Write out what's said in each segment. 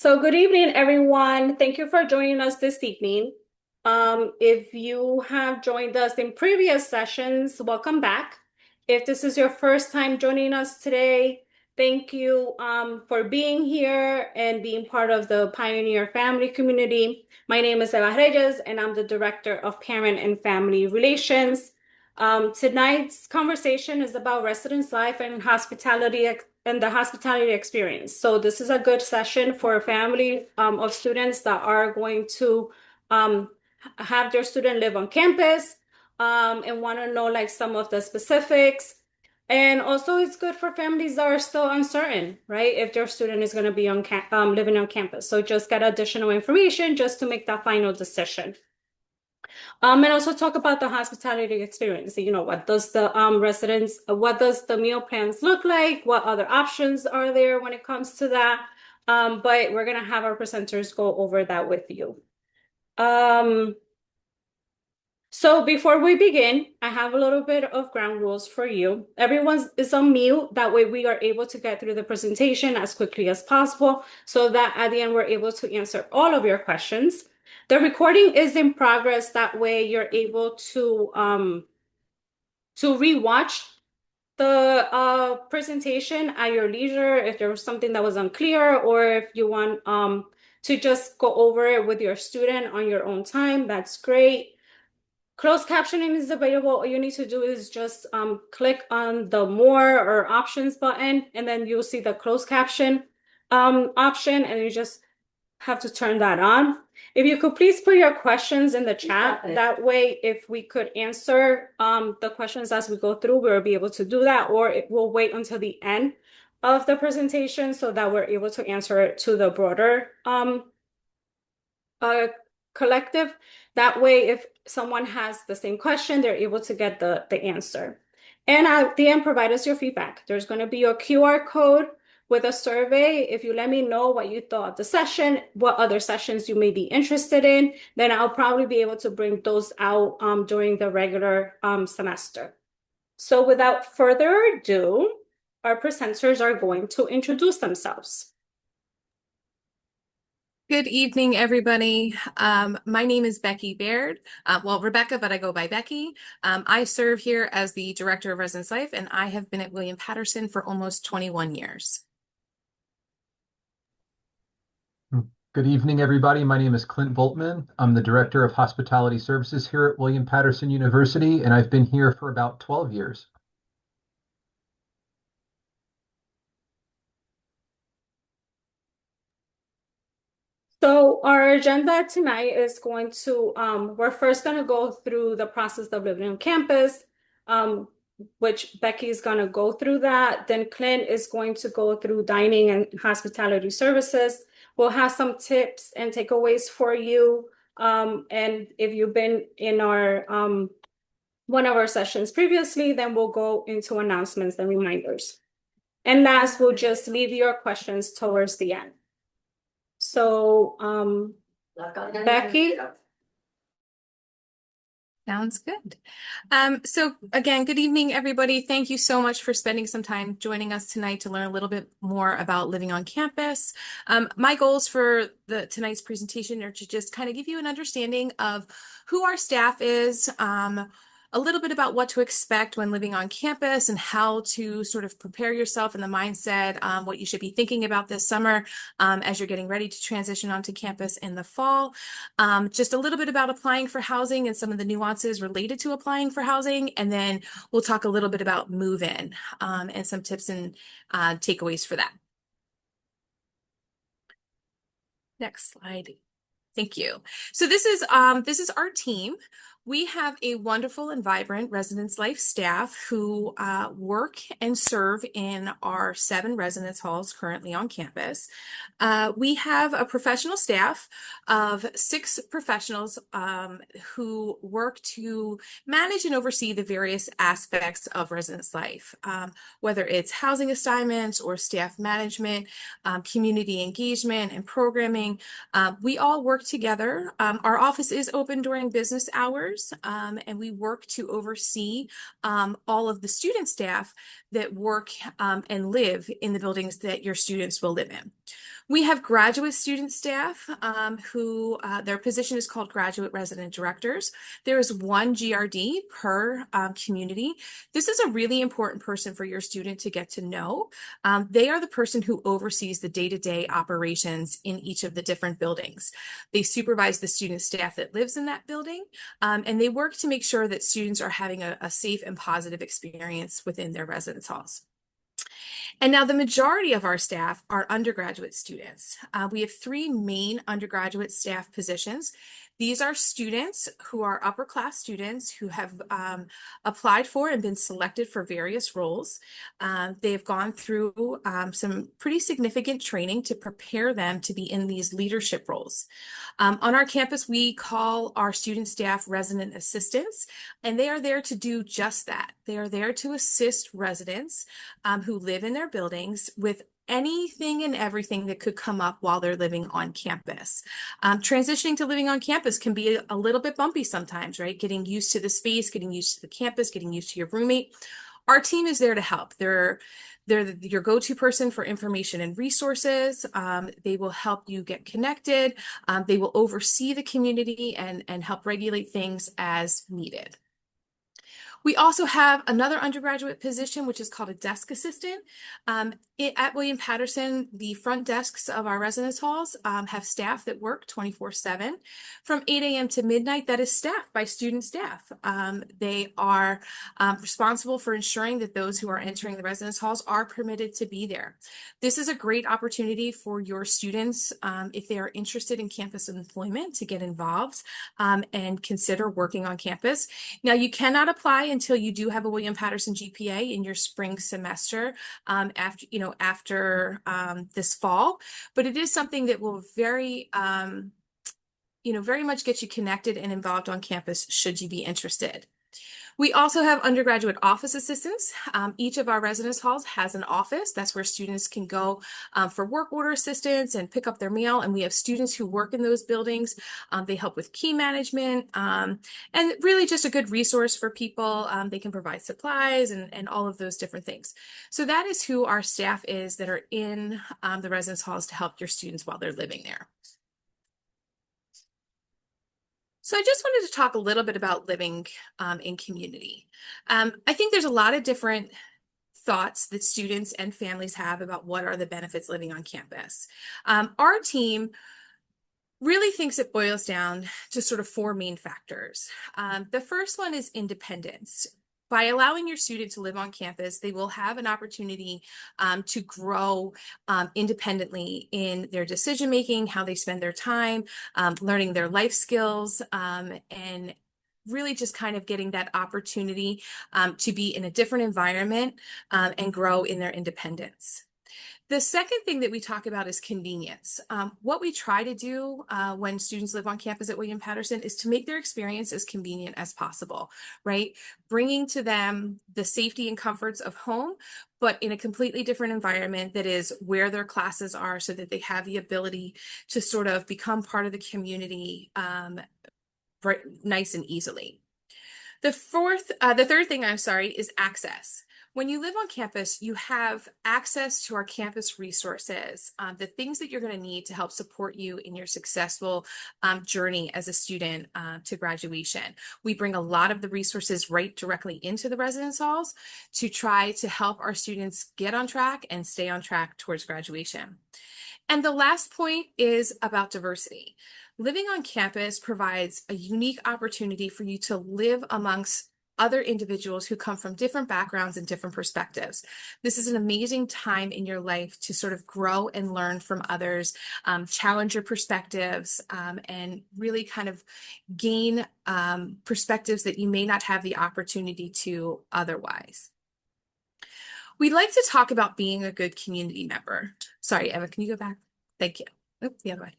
So good evening, everyone. Thank you for joining us this evening. If you have joined us in previous sessions, welcome back. If this is your first time joining us today, thank you for being here and being part of the Pioneer Family community. My name is Eva Reyes, and I'm the Director of Parent and Family Relations. Tonight's conversation is about residence life and hospitality and the hospitality experience. So this is a good session for a family of students that are going to have their student live on campus and want to know like some of the specifics. And also it's good for families that are still uncertain, right? If their student is going to be on living on campus. So just get additional information just to make that final decision. And also talk about the hospitality experience. You know, what does the what does the meal plans look like? What other options are there when it comes to that? But we're gonna have our presenters go over that with you. So before we begin, I have a little bit of ground rules for you. Everyone is on mute. That way we are able to get through the presentation as quickly as possible so that at the end we're able to answer all of your questions. The recording is in progress. That way you're able to rewatch the presentation at your leisure if there was something that was unclear, or if you want to just go over it with your student on your own time, that's great. Closed captioning is available. All you need to do is just click on the more or options button, and then you'll see the closed caption option, and you just have to turn that on. If you could please put your questions in the chat. That way, if we could answer the questions as we go through, we'll be able to do that, or it will wait until the end of the presentation so that we're able to answer it to the broader collective. That way, if someone has the same question, they're able to get the answer. And at the end, provide us your feedback. There's going to be a QR code with a survey. If you let me know what you thought of the session, what other sessions you may be interested in, then I'll probably be able to bring those out during the regular semester. So without further ado, our presenters are going to introduce themselves. Good evening, everybody. My name is Becky Baird. Rebecca, but I go by Becky. I serve here as the Director of Residence Life, and I have been at William Patterson for almost 21 years. Good evening, everybody. My name is Clint Voltman. I'm the Director of Hospitality Services here at William Patterson University, and I've been here for about 12 years. So our agenda tonight is going to, we're first going to go through the process of living on campus, which Becky is going to go through that. Then Clint is going to go through dining and hospitality services. We'll have some tips and takeaways for you. And if you've been in our one of our sessions previously, then we'll go into announcements and reminders. And last, we'll just leave your questions towards the end. So, Becky? Sounds good. So again, good evening, everybody. Thank you so much for spending some time joining us tonight to learn a little bit more about living on campus. My goals for tonight's presentation are to just kind of give you an understanding of who our staff is, a little bit about what to expect when living on campus and how to sort of prepare yourself in the mindset, what you should be thinking about this summer as you're getting ready to transition onto campus in the fall. Just a little bit about applying for housing and some of the nuances related to applying for housing. And then we'll talk a little bit about move-in and some tips and takeaways for that. Next slide. Thank you. So this is our team. We have a wonderful and vibrant residence life staff who work and serve in our 7 residence halls currently on campus. We have a professional staff of 6 professionals who work to manage and oversee the various aspects of residence life, whether it's housing assignments or staff management, community engagement and programming. We all work together. Our office is open during business hours. And we work to oversee all of the student staff that work and live in the buildings that your students will live in. We have graduate student staff who their position is called graduate resident directors. There is one GRD per community. This is a really important person for your student to get to know. They are the person who oversees the day-to-day operations in each of the different buildings. They supervise the student staff that lives in that building, and they work to make sure that students are having a safe and positive experience within their residence halls. And now the majority of our staff are undergraduate students. We have three main undergraduate staff positions. These are students who are upper class students who have applied for and been selected for various roles. They have gone through some pretty significant training to prepare them to be in these leadership roles. On our campus, we call our student staff resident assistants, and they are there to do just that. They are there to assist residents who live in their buildings with anything and everything that could come up while they're living on campus. Transitioning to living on campus can be a little bit bumpy sometimes, right? Getting used to the space, getting used to the campus, getting used to your roommate. Our team is there to help. They're your go-to person for information and resources. They will help you get connected. They will oversee the community and help regulate things as needed. We also have another undergraduate position, which is called a desk assistant. At William Patterson, the front desks of our residence halls have staff that work 24/7. From 8 a.m. to midnight, that is staffed by student staff. They are responsible for ensuring that those who are entering the residence halls are permitted to be there. This is a great opportunity for your students, if they are interested in campus employment, to get involved and consider working on campus. Now, you cannot apply until you do have a William Patterson GPA in your spring semester after this fall, but it is something that will very much get you connected and involved on campus should you be interested. We also have undergraduate office assistants. Each of our residence halls has an office. That's where students can go for work order assistance and pick up their mail. And we have students who work in those buildings. They help with key management and really just a good resource for people. They can provide supplies and all of those different things. So that is who our staff is that are in the residence halls to help your students while they're living there. So I just wanted to talk a little bit about living in community. I think there's a lot of different thoughts that students and families have about what are the benefits living on campus. Our team really thinks it boils down to sort of four main factors. The first one is independence. By allowing your student to live on campus, they will have an opportunity to grow independently in their decision-making, how they spend their time, learning their life skills, and really just kind of getting that opportunity to be in a different environment and grow in their independence. The second thing that we talk about is convenience. What we try to do when students live on campus at William Patterson is to make their experience as convenient as possible, right? Bringing to them the safety and comforts of home, but in a completely different environment that is where their classes are so that they have the ability to sort of become part of the community nice and easily. The third thing, is access. When you live on campus, you have access to our campus resources, the things that you're going to need to help support you in your successful journey as a student to graduation. We bring a lot of the resources right directly into the residence halls to try to help our students get on track and stay on track towards graduation. And the last point is about diversity. Living on campus provides a unique opportunity for you to live amongst other individuals who come from different backgrounds and different perspectives. This is an amazing time in your life to sort of grow and learn from others, challenge your perspectives, and really kind of gain perspectives that you may not have the opportunity to otherwise. We'd like to talk about being a good community member. Sorry, Eva, can you go back? Thank you. Oops, the other way.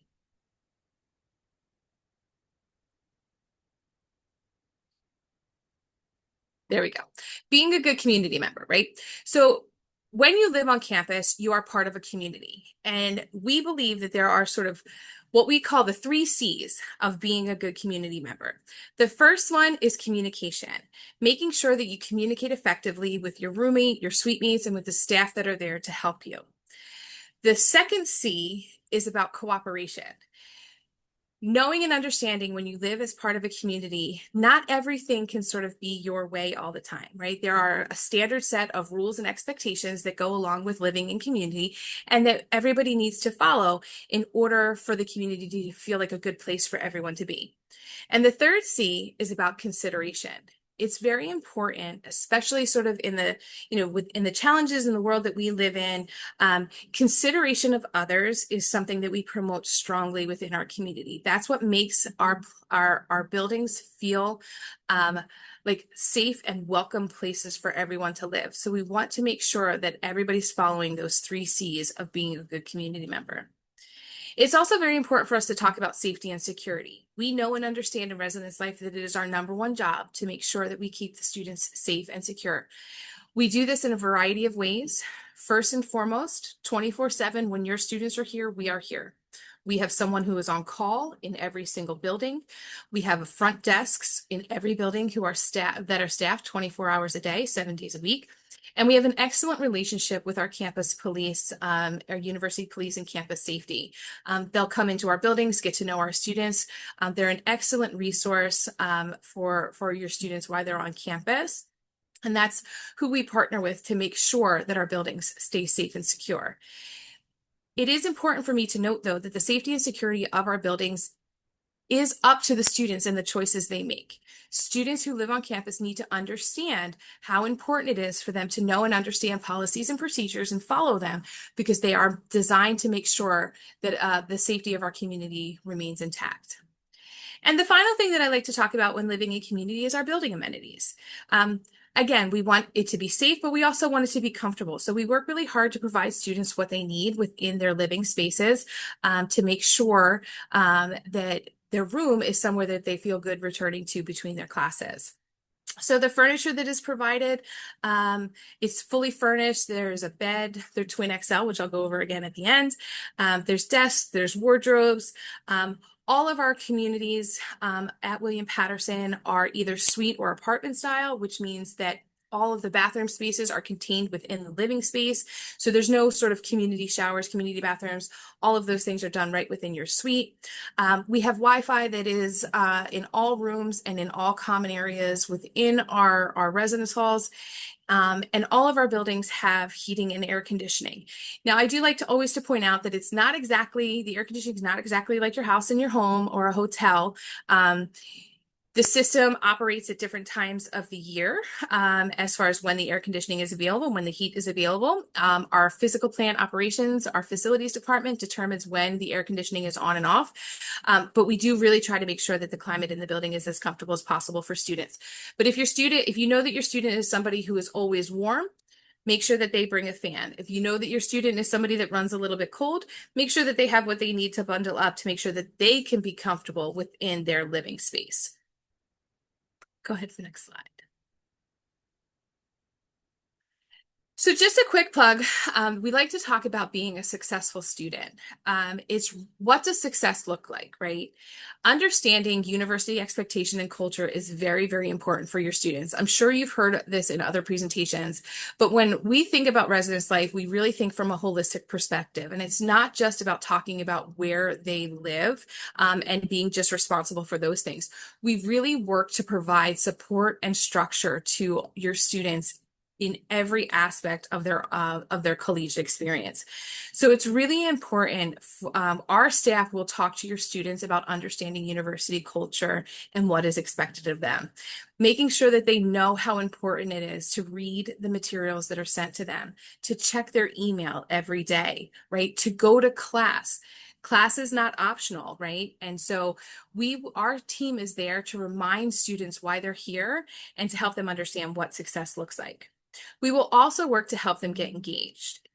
There we go. Being a good community member, right? So when you live on campus, you are part of a community. And we believe that there are sort of what we call the 3 C's of being a good community member. The first one is communication, making sure that you communicate effectively with your roommate, your suite mates, and with the staff that are there to help you. The second C is about cooperation. Knowing and understanding when you live as part of a community, not everything can sort of be your way all the time, right? There are a standard set of rules and expectations that go along with living in community and that everybody needs to follow in order for the community to feel like a good place for everyone to be. And the third C is about consideration. It's very important, especially sort of in the, within the challenges in the world that we live in. Consideration of others is something that we promote strongly within our community. That's what makes our buildings feel like safe and welcome places for everyone to live. So we want to make sure that everybody's following those 3 C's of being a good community member. It's also very important for us to talk about safety and security. We know and understand in residence life that it is our #1 job to make sure that we keep the students safe and secure. We do this in a variety of ways. First and foremost, 24/7, when your students are here, we are here. We have someone who is on call in every single building. We have front desks in every building that are staffed 24 hours a day, 7 days a week. And we have an excellent relationship with our campus police, our university police and campus safety. They'll come into our buildings, get to know our students. They're an excellent resource for your students while they're on campus. And that's who we partner with to make sure that our buildings stay safe and secure. It is important for me to note, though, that the safety and security of our buildings is up to the students and the choices they make. Students who live on campus need to understand how important it is for them to know and understand policies and procedures and follow them, because they are designed to make sure that the safety of our community remains intact. And the final thing that I like to talk about when living in community is our building amenities. Again, we want it to be safe, but we also want it to be comfortable. So we work really hard to provide students what they need within their living spaces to make sure that their room is somewhere that they feel good returning to between their classes. So the furniture that is provided, it's fully furnished. There's a bed, they're twin XL, which I'll go over again at the end. There's desks, there's wardrobes. All of our communities at William Patterson are either suite or apartment style, which means that all of the bathroom spaces are contained within the living space. So there's no sort of community showers, community bathrooms. All of those things are done right within your suite. We have Wi-Fi that is in all rooms and in all common areas within our residence halls. And all of our buildings have heating and air conditioning. Now, I do like to always to point out that it's not exactly, the air conditioning is not exactly like your house and your home or a hotel. The system operates at different times of the year as far as when the air conditioning is available, when the heat is available. Our physical plant operations, our facilities department determines when the air conditioning is on and off. But we do really try to make sure that the climate in the building is as comfortable as possible for students. But if you know that your student is somebody who is always warm, make sure that they bring a fan. If you know that your student is somebody that runs a little bit cold, make sure that they have what they need to bundle up to make sure that they can be comfortable within their living space. Go ahead for the next slide. So just a quick plug, we like to talk about being a successful student. It's what does success look like, right? Understanding university expectation and culture is very, very important for your students. I'm sure you've heard this in other presentations, but when we think about residence life, we really think from a holistic perspective. And it's not just about talking about where they live and being just responsible for those things. We really work to provide support and structure to your students in every aspect of their collegiate experience. So it's really important. Our staff will talk to your students about understanding university culture and what is expected of them, making sure that they know how important it is to read the materials that are sent to them, to check their email every day, right? To go to class. Class is not optional, right? And so our team is there to remind students why they're here and to help them understand what success looks like. We will also work to help them get engaged.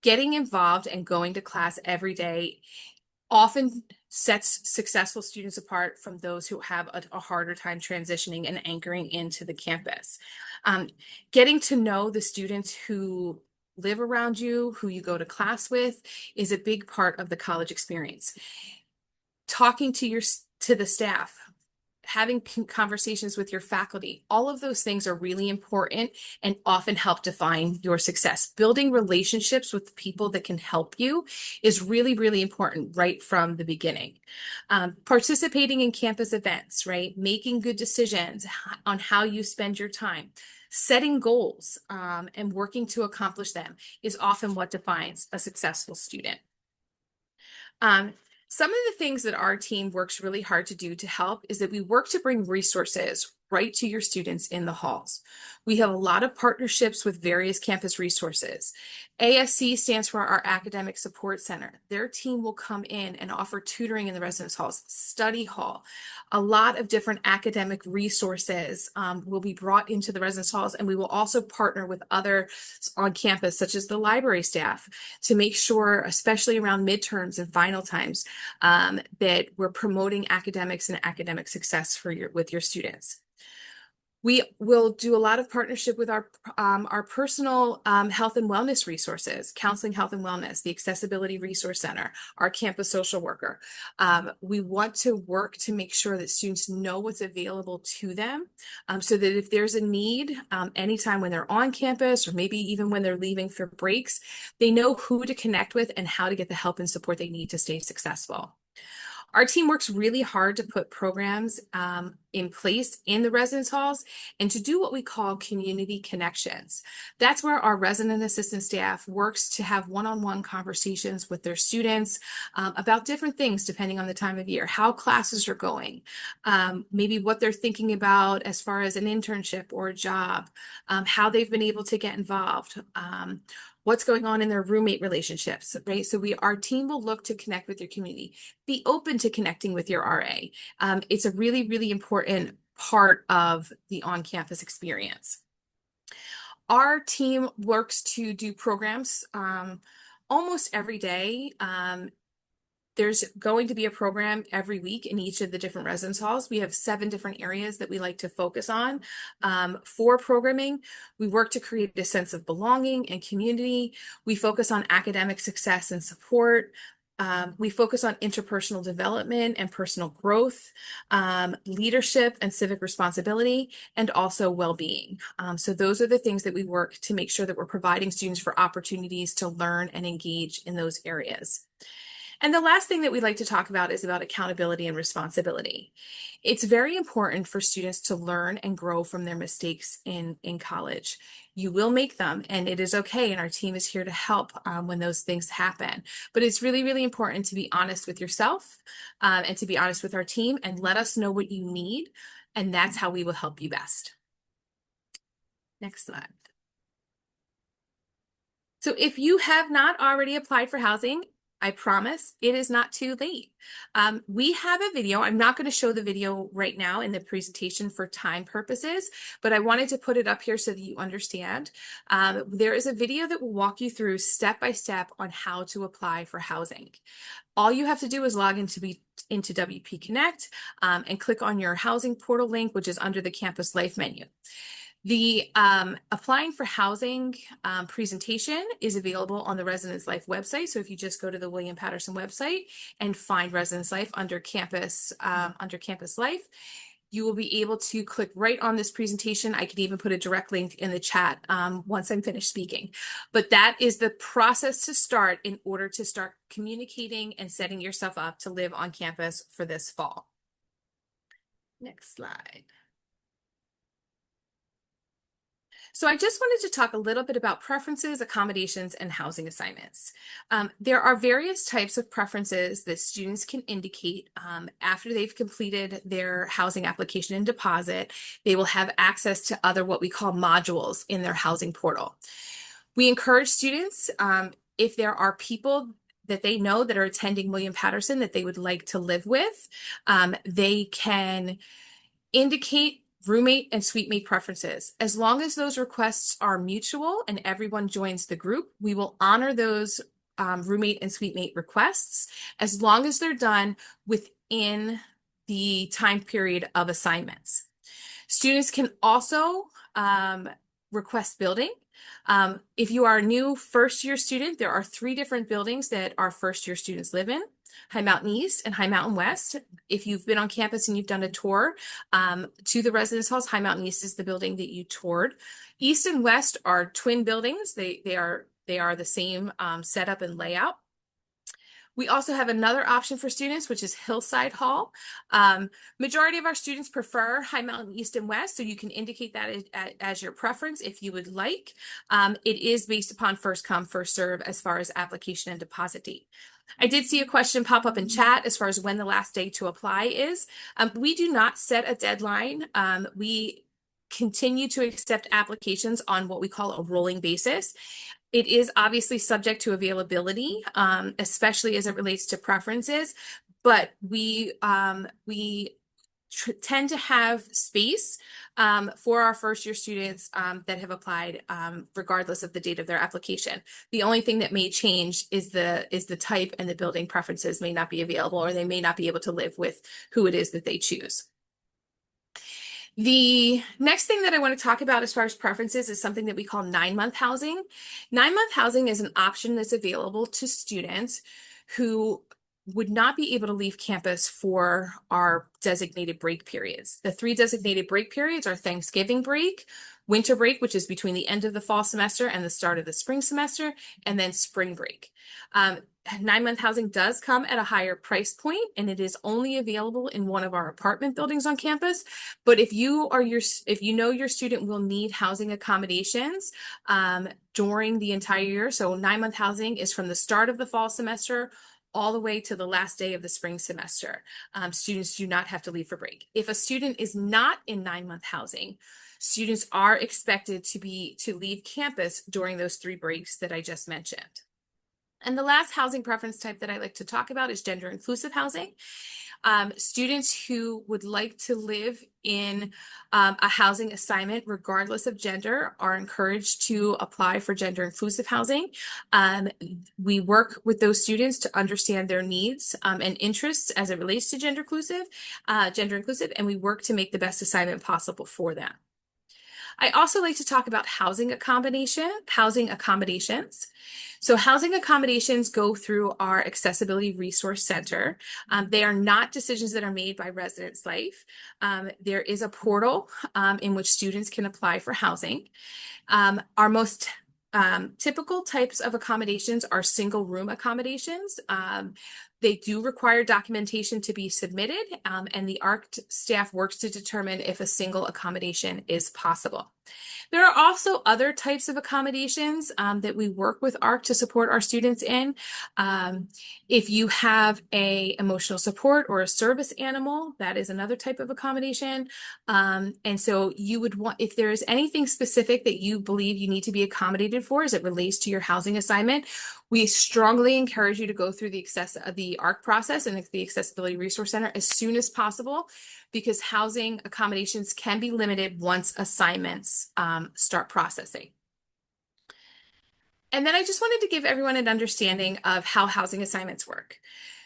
Getting involved and going to class every day often sets successful students apart from those who have a harder time transitioning and anchoring into the campus. Getting to know the students who live around you, who you go to class with, is a big part of the college experience. Talking to the staff, having conversations with your faculty. All of those things are really important and often help define your success. Building relationships with people that can help you is really, really important right from the beginning. Participating in campus events, right? Making good decisions on how you spend your time. Setting goals and working to accomplish them is often what defines a successful student. Some of the things that our team works really hard to do to help is that we work to bring resources right to your students in the halls. We have a lot of partnerships with various campus resources. ASC stands for our Academic Support Center. Their team will come in and offer tutoring in the residence halls, study hall. A lot of different academic resources will be brought into the residence halls, and we will also partner with others on campus, such as the library staff, to make sure, especially around midterms and final times, that we're promoting academics and academic success with your students. We will do a lot of partnership with our personal health and wellness resources, Counseling Health and Wellness, the Accessibility Resource Center, our campus social worker. We want to work to make sure that students know what's available to them, so that if there's a need, anytime when they're on campus or maybe even when they're leaving for breaks, they know who to connect with and how to get the help and support they need to stay successful. Our team works really hard to put programs in place in the residence halls and to do what we call community connections. That's where our resident assistant staff works to have one-on-one conversations with their students about different things depending on the time of year, how classes are going, maybe what they're thinking about as far as an internship or a job, how they've been able to get involved, what's going on in their roommate relationships, right? So our team will look to connect with your community. Be open to connecting with your RA. It's a really, really important part of the on-campus experience. Our team works to do programs almost every day. There's going to be a program every week in each of the different residence halls. We have 7 different areas that we like to focus on. For programming, we work to create a sense of belonging and community. We focus on academic success and support. We focus on interpersonal development and personal growth, leadership and civic responsibility, and also well-being. So those are the things that we work to make sure that we're providing students for opportunities to learn and engage in those areas. And the last thing that we'd like to talk about is about accountability and responsibility. It's very important for students to learn and grow from their mistakes in college. You will make them, and it is okay, and our team is here to help when those things happen. But it's really, really important to be honest with yourself and to be honest with our team and let us know what you need, and that's how we will help you best. Next slide. So if you have not already applied for housing, I promise it is not too late. We have a video. I'm not going to show the video right now in the presentation for time purposes, but I wanted to put it up here so that you understand. There is a video that will walk you through step by step on how to apply for housing. All you have to do is log into WP Connect and click on your housing portal link, which is under the Campus Life menu. The applying for housing presentation is available on the Residence Life website. So if you just go to the William Paterson website and find Residence Life under Campus Life, you will be able to click right on this presentation. I can even put a direct link in the chat once I'm finished speaking. But that is the process to start in order to start communicating and setting yourself up to live on campus for this fall. Next slide. So I just wanted to talk a little bit about preferences, accommodations, and housing assignments. There are various types of preferences that students can indicate after they've completed their housing application and deposit. They will have access to other what we call modules in their housing portal. We encourage students, if there are people that they know that are attending William Paterson that they would like to live with, they can indicate roommate and suite mate preferences. As long as those requests are mutual and everyone joins the group, we will honor those roommate and suite mate requests as long as they're done within the time period of assignments. Students can also request building. If you are a new first-year student, there are 3 different buildings that our first-year students live in: High Mountain East and High Mountain West. If you've been on campus and you've done a tour to the residence halls, High Mountain East is the building that you toured. East and West are twin buildings. They are the same setup and layout. We also have another option for students, which is Hillside Hall. Majority of our students prefer High Mountain East and West, so you can indicate that as your preference if you would like. It is based upon first come, first serve as far as application and deposit date. I did see a question pop up in chat as far as when the last day to apply is. We do not set a deadline. We continue to accept applications on what we call a rolling basis. It is obviously subject to availability, especially as it relates to preferences, but we tend to have space for our first-year students that have applied, regardless of the date of their application. The only thing that may change is the type, and the building preferences may not be available, or they may not be able to live with who it is that they choose. The next thing that I want to talk about as far as preferences is something that we call 9-month housing. 9-month housing is an option that's available to students who would not be able to leave campus for our designated break periods. The 3 designated break periods are Thanksgiving break, winter break, which is between the end of the fall semester and the start of the spring semester, and then spring break. 9-month housing does come at a higher price point, and it is only available in one of our apartment buildings on campus. But if you know your student will need housing accommodations during the entire year, so 9-month housing is from the start of the fall semester all the way to the last day of the spring semester. Students do not have to leave for break. If a student is not in 9-month housing, students are expected to leave campus during those 3 breaks that I just mentioned. And the last housing preference type that I like to talk about is gender inclusive housing. Students who would like to live in a housing assignment regardless of gender are encouraged to apply for gender inclusive housing. We work with those students to understand their needs and interests as it relates to gender inclusive, and we work to make the best assignment possible for them. I also like to talk about housing accommodations. So housing accommodations go through our Accessibility Resource Center. They are not decisions that are made by Residence Life. There is a portal in which students can apply for housing. Our most typical types of accommodations are single room accommodations. They do require documentation to be submitted, and the ARC staff works to determine if a single accommodation is possible. There are also other types of accommodations that we work with ARC to support our students in. If you have an emotional support or a service animal, that is another type of accommodation. And so you would want, if there is anything specific that you believe you need to be accommodated for as it relates to your housing assignment, we strongly encourage you to go through the ARC process and the Accessibility Resource Center as soon as possible, because housing accommodations can be limited once assignments start processing. And then I just wanted to give everyone an understanding of how housing assignments work.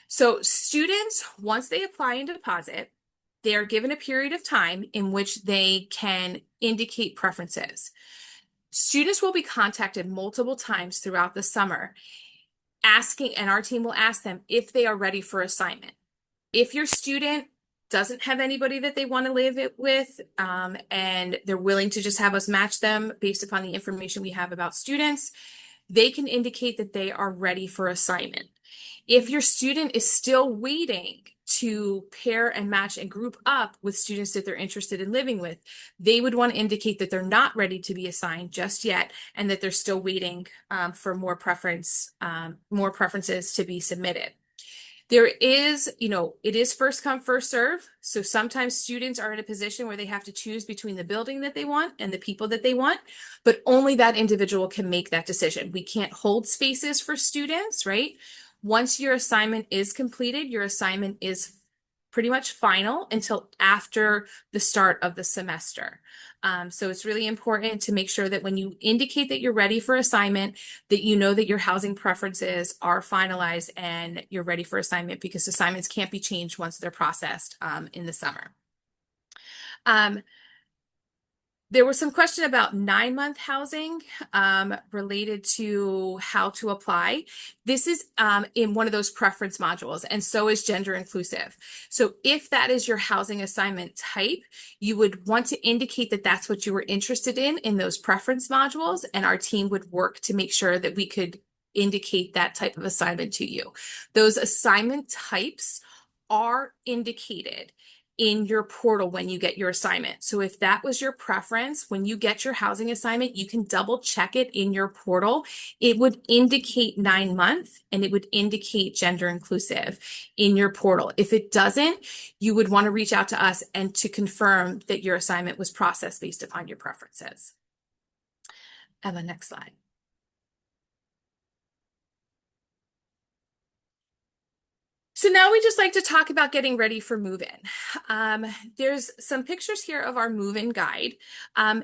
So students, once they apply and deposit, they are given a period of time in which they can indicate preferences. Students will be contacted multiple times throughout the summer asking, and our team will ask them if they are ready for assignment. If your student doesn't have anybody that they want to live it with, and they're willing to just have us match them based upon the information we have about students, they can indicate that they are ready for assignment. If your student is still waiting to pair and match and group up with students that they're interested in living with, they would want to indicate that they're not ready to be assigned just yet, and that they're still waiting for more preferences to be submitted. There is, it is first come, first serve. So sometimes students are in a position where they have to choose between the building that they want and the people that they want, but only that individual can make that decision. We can't hold spaces for students, right? Once your assignment is completed, your assignment is pretty much final until after the start of the semester. So it's really important to make sure that when you indicate that you're ready for assignment, that you know that your housing preferences are finalized and you're ready for assignment, because assignments can't be changed once they're processed in the summer. There was some question about 9-month housing related to how to apply. This is in one of those preference modules, and so is gender inclusive. So if that is your housing assignment type, you would want to indicate that that's what you were interested in those preference modules, and our team would work to make sure that we could indicate that type of assignment to you. Those assignment types are indicated in your portal when you get your assignment. So if that was your preference, when you get your housing assignment, you can double check it in your portal. It would indicate 9-month and it would indicate gender inclusive in your portal. If it doesn't, you would want to reach out to us and to confirm that your assignment was processed based upon your preferences. Eva, next slide. So now we just like to talk about getting ready for move-in. There's some pictures here of our move-in guide.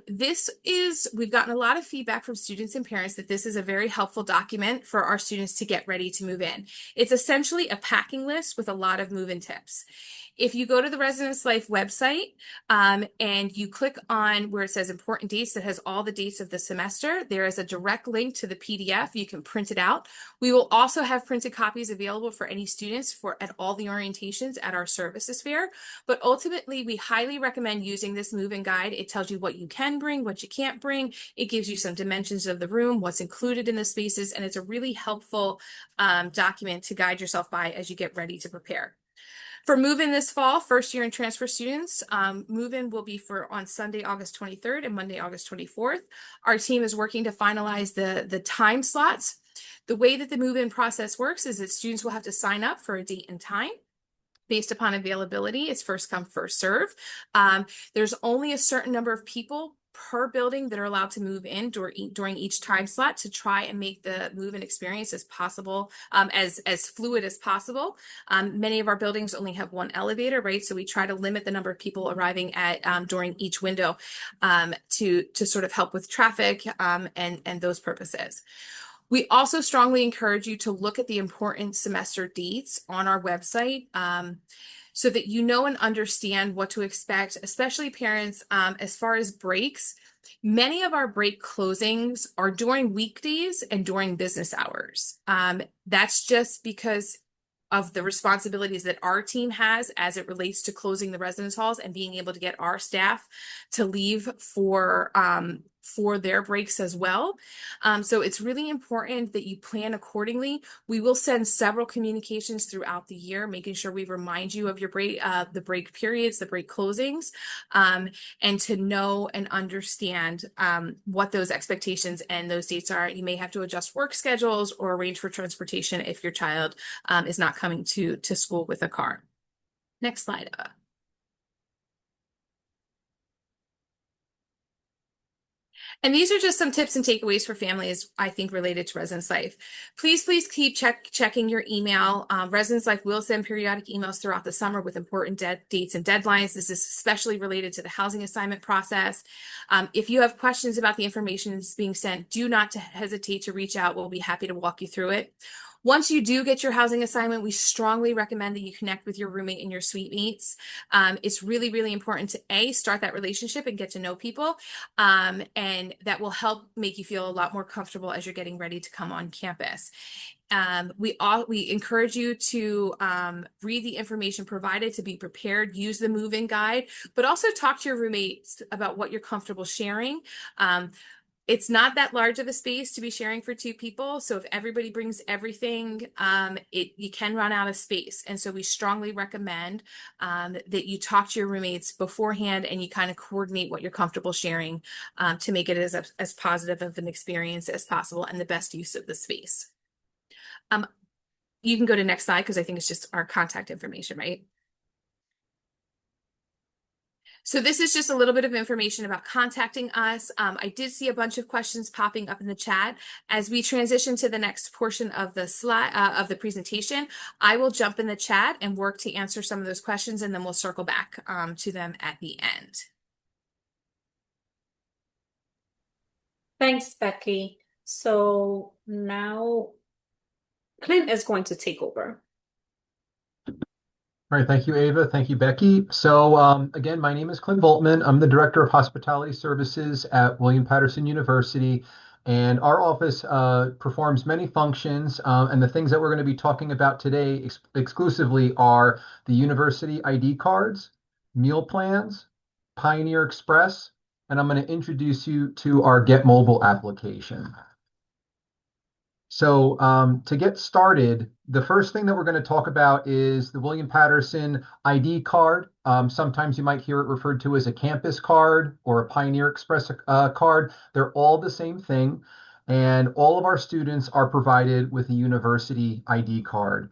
We've gotten a lot of feedback from students and parents that this is a very helpful document for our students to get ready to move in. It's essentially a packing list with a lot of move-in tips. If you go to the Residence Life website and you click on where it says important dates that has all the dates of the semester, there is a direct link to the PDF. You can print it out. We will also have printed copies available for any students at all the orientations at our services fair. But ultimately, we highly recommend using this move-in guide. It tells you what you can bring, what you can't bring. It gives you some dimensions of the room, what's included in the spaces, and it's a really helpful document to guide yourself by as you get ready to prepare. For move-in this fall, first year and transfer students, move-in will be on Sunday, August 23rd and Monday, August 24th. Our team is working to finalize the time slots. The way that the move-in process works is that students will have to sign up for a date and time. Based upon availability, it's first come, first serve. There's only a certain number of people per building that are allowed to move in during each time slot to try and make the move-in experience as possible, as fluid as possible. Many of our buildings only have one elevator, right? So we try to limit the number of people arriving at during each window to sort of help with traffic and those purposes. We also strongly encourage you to look at the important semester dates on our website so that you know and understand what to expect, especially parents, as far as breaks. Many of our break closings are during weekdays and during business hours. That's just because of the responsibilities that our team has as it relates to closing the residence halls and being able to get our staff to leave for their breaks as well. So it's really important that you plan accordingly. We will send several communications throughout the year, making sure we remind you of your break, the break periods, the break closings, and to know and understand what those expectations and those dates are. You may have to adjust work schedules or arrange for transportation if your child is not coming to school with a car. Next slide, Eva. And these are just some tips and takeaways for families, I think, related to Residence Life. Please keep checking your email. Residence Life will send periodic emails throughout the summer with important dates and deadlines. This is especially related to the housing assignment process. If you have questions about the information that's being sent, do not hesitate to reach out. We'll be happy to walk you through it. Once you do get your housing assignment, we strongly recommend that you connect with your roommate and your suite mates. It's really, really important to start that relationship and get to know people. And that will help make you feel a lot more comfortable as you're getting ready to come on campus. We encourage you to read the information provided, to be prepared, use the move-in guide, but also talk to your roommates about what you're comfortable sharing. It's not that large of a space to be sharing for 2 people. So if everybody brings everything, you can run out of space. And so we strongly recommend that you talk to your roommates beforehand and you kind of coordinate what you're comfortable sharing to make it as positive of an experience as possible and the best use of the space. You can go to next slide because I think it's just our contact information, right? So this is just a little bit of information about contacting us. I did see a bunch of questions popping up in the chat. As we transition to the next portion of the slide of the presentation, I will jump in the chat and work to answer some of those questions, and then we'll circle back to them at the end. Thanks, Becky. So now Clint is going to take over. All right, thank you, Ava. Thank you, Becky. So, again, my name is Clint Voltman. I'm the Director of Hospitality Services at William Patterson University, and our office performs many functions. And the things that we're going to be talking about today exclusively are the university ID cards, meal plans, Pioneer Express, and I'm going to introduce you to our Get Mobile application. So, to get started, the first thing that we're going to talk about is the William Patterson ID card. Sometimes you might hear it referred to as a campus card or a Pioneer Express card. They're all the same thing. And all of our students are provided with a university ID card.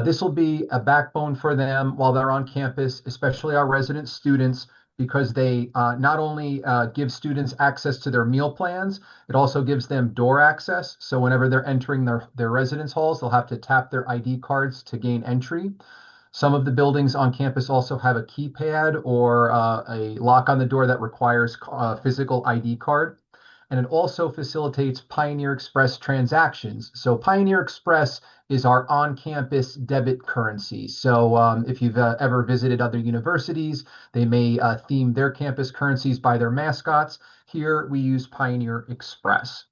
This will be a backbone for them while they're on campus, especially our resident students, because they not only give students access to their meal plans, it also gives them door access. So whenever they're entering their residence halls, they'll have to tap their ID cards to gain entry. Some of the buildings on campus also have a keypad or a lock on the door that requires a physical ID card. And it also facilitates Pioneer Express transactions. So Pioneer Express is our on-campus debit currency. So if you've ever visited other universities, they may theme their campus currencies by their mascots. Here we use Pioneer Express.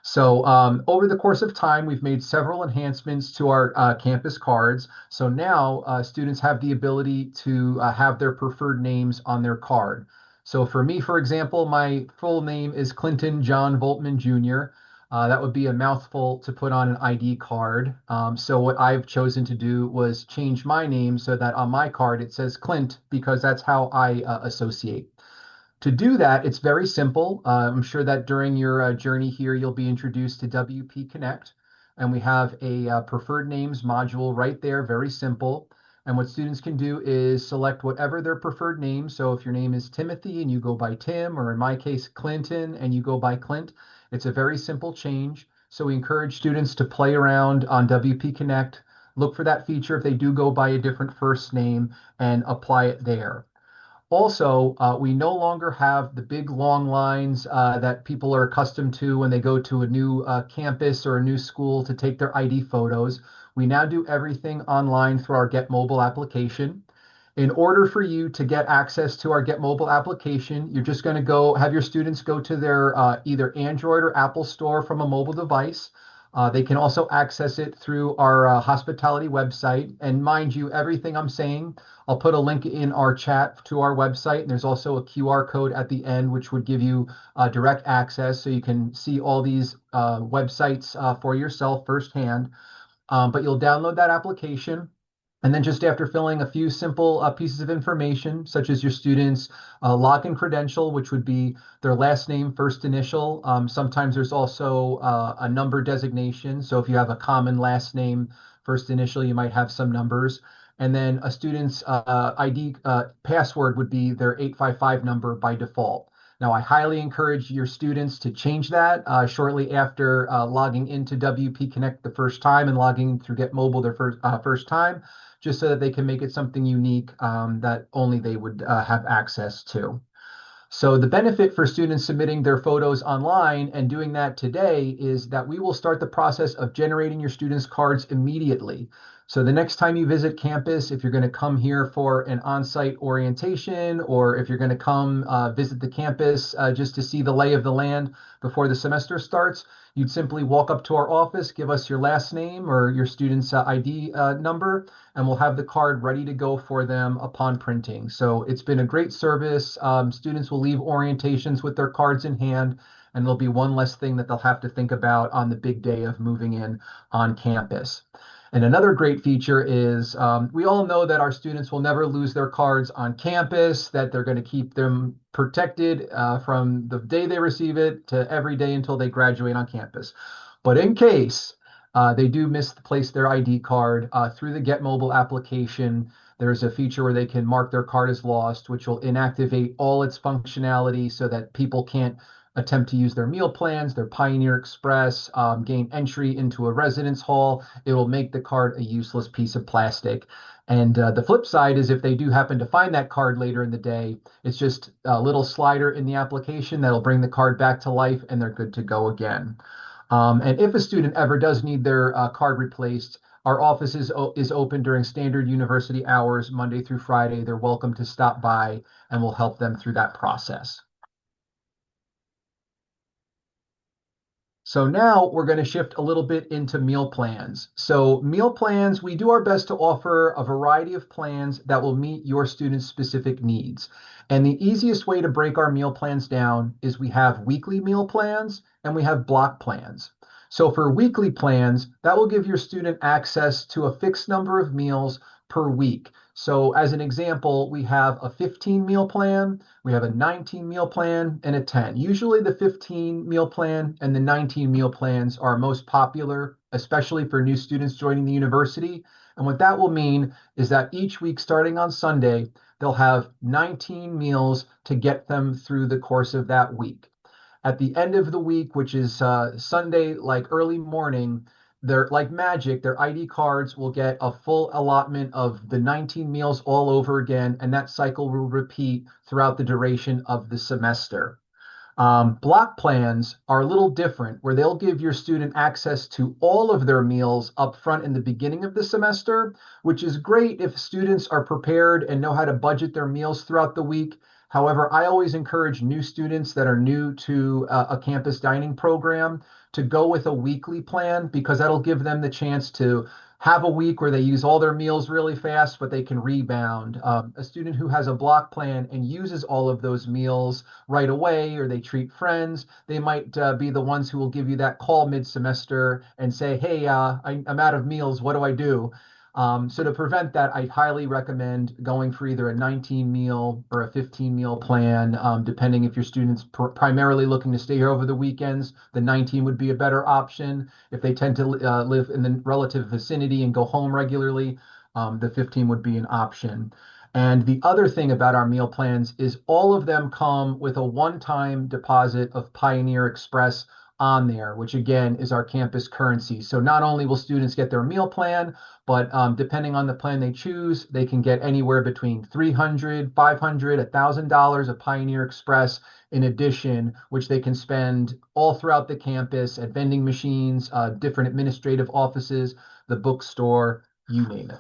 So over the course of time, we've made several enhancements to our campus cards. So now students have the ability to have their preferred names on their card. So for me, for example, my full name is Clinton John Voltman Jr. That would be a mouthful to put on an ID card. So what I've chosen to do was change my name so that on my card it says Clint because that's how I associate. To do that, it's very simple. I'm sure that during your journey here, you'll be introduced to WP Connect, and we have a preferred names module right there, very simple. And what students can do is select whatever their preferred name. So if your name is Timothy and you go by Tim, or in my case, Clinton, and you go by Clint, it's a very simple change. So we encourage students to play around on WP Connect, look for that feature if they do go by a different first name, and apply it there. Also, we no longer have the big long lines that people are accustomed to when they go to a new campus or a new school to take their ID photos. We now do everything online through our Get Mobile application. In order for you to get access to our Get Mobile application, you're just going to go have your students go to their either Android or Apple store from a mobile device. They can also access it through our hospitality website. And mind you, everything I'm saying, I'll put a link in our chat to our website. And there's also a QR code at the end, which would give you direct access so you can see all these websites for yourself firsthand. But you'll download that application. And then just after filling a few simple pieces of information, such as your student's login credential, which would be their last name, first initial. Sometimes there's also a number designation. So if you have a common last name, first initial, you might have some numbers. And then a student's ID password would be their 855 number by default. Now, I highly encourage your students to change that shortly after logging into WP Connect the first time and logging through Get Mobile their first time, just so that they can make it something unique that only they would have access to. So the benefit for students submitting their photos online and doing that today is that we will start the process of generating your students' cards immediately. So the next time you visit campus, if you're going to come here for an on-site orientation, or if you're going to come visit the campus just to see the lay of the land before the semester starts, you'd simply walk up to our office, give us your last name or your student's ID number, and we'll have the card ready to go for them upon printing. So it's been a great service. Students will leave orientations with their cards in hand, and there'll be one less thing that they'll have to think about on the big day of moving in on campus. And another great feature is we all know that our students will never lose their cards on campus, that they're going to keep them protected from the day they receive it to every day until they graduate on campus. But in case they do misplace their ID card through the Get Mobile application, there's a feature where they can mark their card as lost, which will inactivate all its functionality so that people can't attempt to use their meal plans, their Pioneer Express, gain entry into a residence hall. It will make the card a useless piece of plastic. And the flip side is if they do happen to find that card later in the day, it's just a little slider in the application that'll bring the card back to life and they're good to go again. And if a student ever does need their card replaced, Our office is open during standard university hours, Monday through Friday. They're welcome to stop by and we'll help them through that process. So now we're going to shift a little bit into meal plans. So meal plans, we do our best to offer a variety of plans that will meet your students' specific needs. And the easiest way to break our meal plans down is we have weekly meal plans and we have block plans. So for weekly plans, that will give your student access to a fixed number of meals per week. So as an example, we have a 15 meal plan, we have a 19 meal plan, and a 10. Usually the 15 meal plan and the 19 meal plans are most popular, especially for new students joining the university. And what that will mean is that each week, starting on Sunday, they'll have 19 meals to get them through the course of that week. At the end of the week, which is Sunday, like early morning, they're like magic. Their ID cards will get a full allotment of the 19 meals all over again, and that cycle will repeat throughout the duration of the semester. Block plans are a little different, where they'll give your student access to all of their meals up front in the beginning of the semester, which is great if students are prepared and know how to budget their meals throughout the week. However, I always encourage new students that are new to a campus dining program to go with a weekly plan because that'll give them the chance to have a week where they use all their meals really fast, but they can rebound. A student who has a block plan and uses all of those meals right away, or they treat friends, they might be the ones who will give you that call mid-semester and say, hey, I'm out of meals. What do I do? So to prevent that, I highly recommend going for either a 19 meal or a 15 meal plan, depending if your student's primarily looking to stay here over the weekends. The 19 would be a better option. If they tend to live in the relative vicinity and go home regularly, the 15 would be an option. And the other thing about our meal plans is all of them come with a one-time deposit of Pioneer Express on there, which again is our campus currency. So not only will students get their meal plan, but depending on the plan they choose, they can get anywhere between $300, $500, $1,000 of Pioneer Express in addition, which they can spend all throughout the campus at vending machines, different administrative offices, the bookstore, you name it.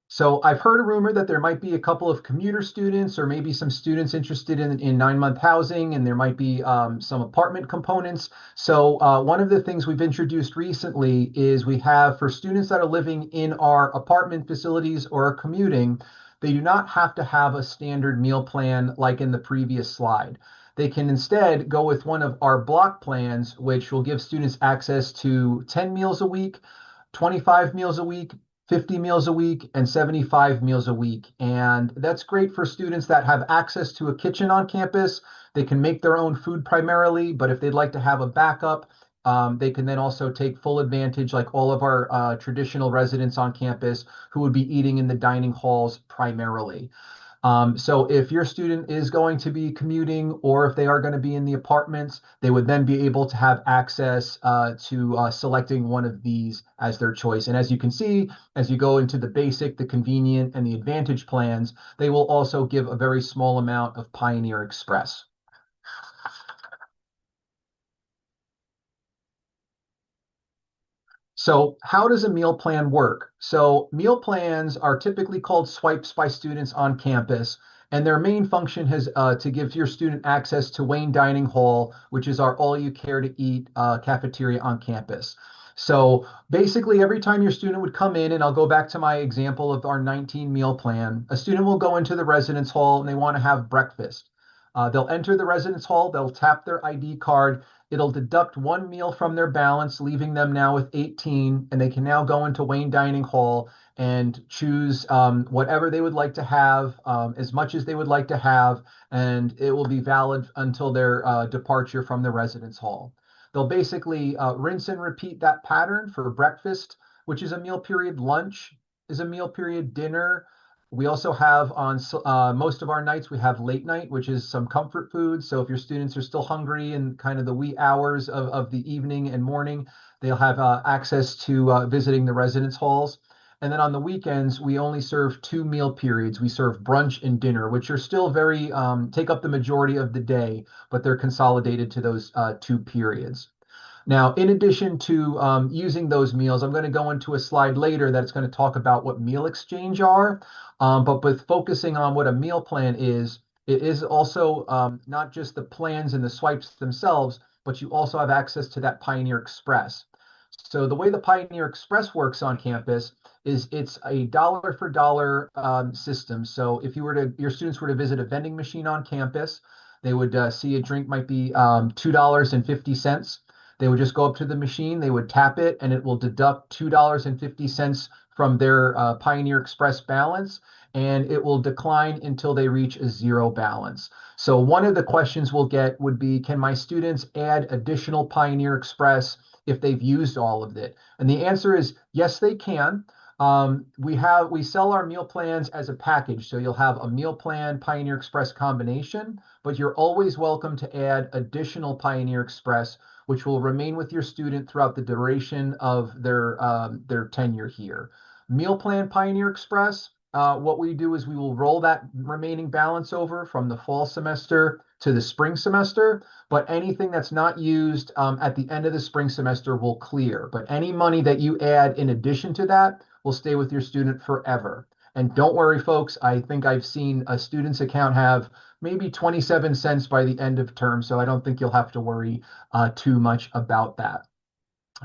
So I've heard a rumor that there might be a couple of commuter students or maybe some students interested in 9-month housing, and there might be some apartment components. So one of the things we've introduced recently is we have for students that are living in our apartment facilities or are commuting, they do not have to have a standard meal plan like in the previous slide. They can instead go with one of our block plans, which will give students access to 10 meals a week, 25 meals a week, 50 meals a week, and 75 meals a week. And that's great for students that have access to a kitchen on campus. They can make their own food primarily, but if they'd like to have a backup, they can then also take full advantage, like all of our traditional residents on campus who would be eating in the dining halls primarily. So if your student is going to be commuting or if they are going to be in the apartments, they would then be able to have access to selecting one of these as their choice. And as you can see, as you go into the basic, the convenient, and the advantage plans, they will also give a very small amount of Pioneer Express. So how does a meal plan work? So meal plans are typically called swipes by students on campus, and their main function is to give your student access to Wayne Dining Hall, which is our all-you-care-to-eat cafeteria on campus. So basically, every time your student would come in, and I'll go back to my example of our 19 meal plan, a student will go into the residence hall and they want to have breakfast. They'll enter the residence hall, they'll tap their ID card, it'll deduct one meal from their balance, leaving them now with 18, and they can now go into Wayne Dining Hall and choose whatever they would like to have, as much as they would like to have, and it will be valid until their departure from the residence hall. They'll basically rinse and repeat that pattern for breakfast, which is a meal period. Lunch is a meal period. Dinner. We also have on most of our nights, we have late night, which is some comfort food. So if your students are still hungry in kind of the wee hours of the evening and morning, they'll have access to visiting the residence halls. And then on the weekends, we only serve 2 meal periods. We serve brunch and dinner, which are still very, take up the majority of the day, but they're consolidated to those 2 periods. Now, in addition to using those meals, I'm going to go into a slide later that's going to talk about what meal exchange are. But with focusing on what a meal plan is, it is also not just the plans and the swipes themselves, but you also have access to that Pioneer Express. So the way the Pioneer Express works on campus is it's a dollar for dollar system. So if your students were to visit a vending machine on campus, they would see a drink might be $2.50. They would just go up to the machine, they would tap it, and it will deduct $2.50 from their Pioneer Express balance, and it will decline until they reach a zero balance. So one of the questions we'll get would be, can my students add additional Pioneer Express if they've used all of it? And the answer is yes, they can. We sell our meal plans as a package, so you'll have a meal plan Pioneer Express combination, but you're always welcome to add additional Pioneer Express, which will remain with your student throughout the duration of their tenure here. Meal plan Pioneer Express, what we do is we will roll that remaining balance over from the fall semester to the spring semester, but anything that's not used at the end of the spring semester will clear. But any money that you add in addition to that will stay with your student forever. And don't worry, folks, I think I've seen a student's account have maybe 27 cents by the end of term, so I don't think you'll have to worry too much about that.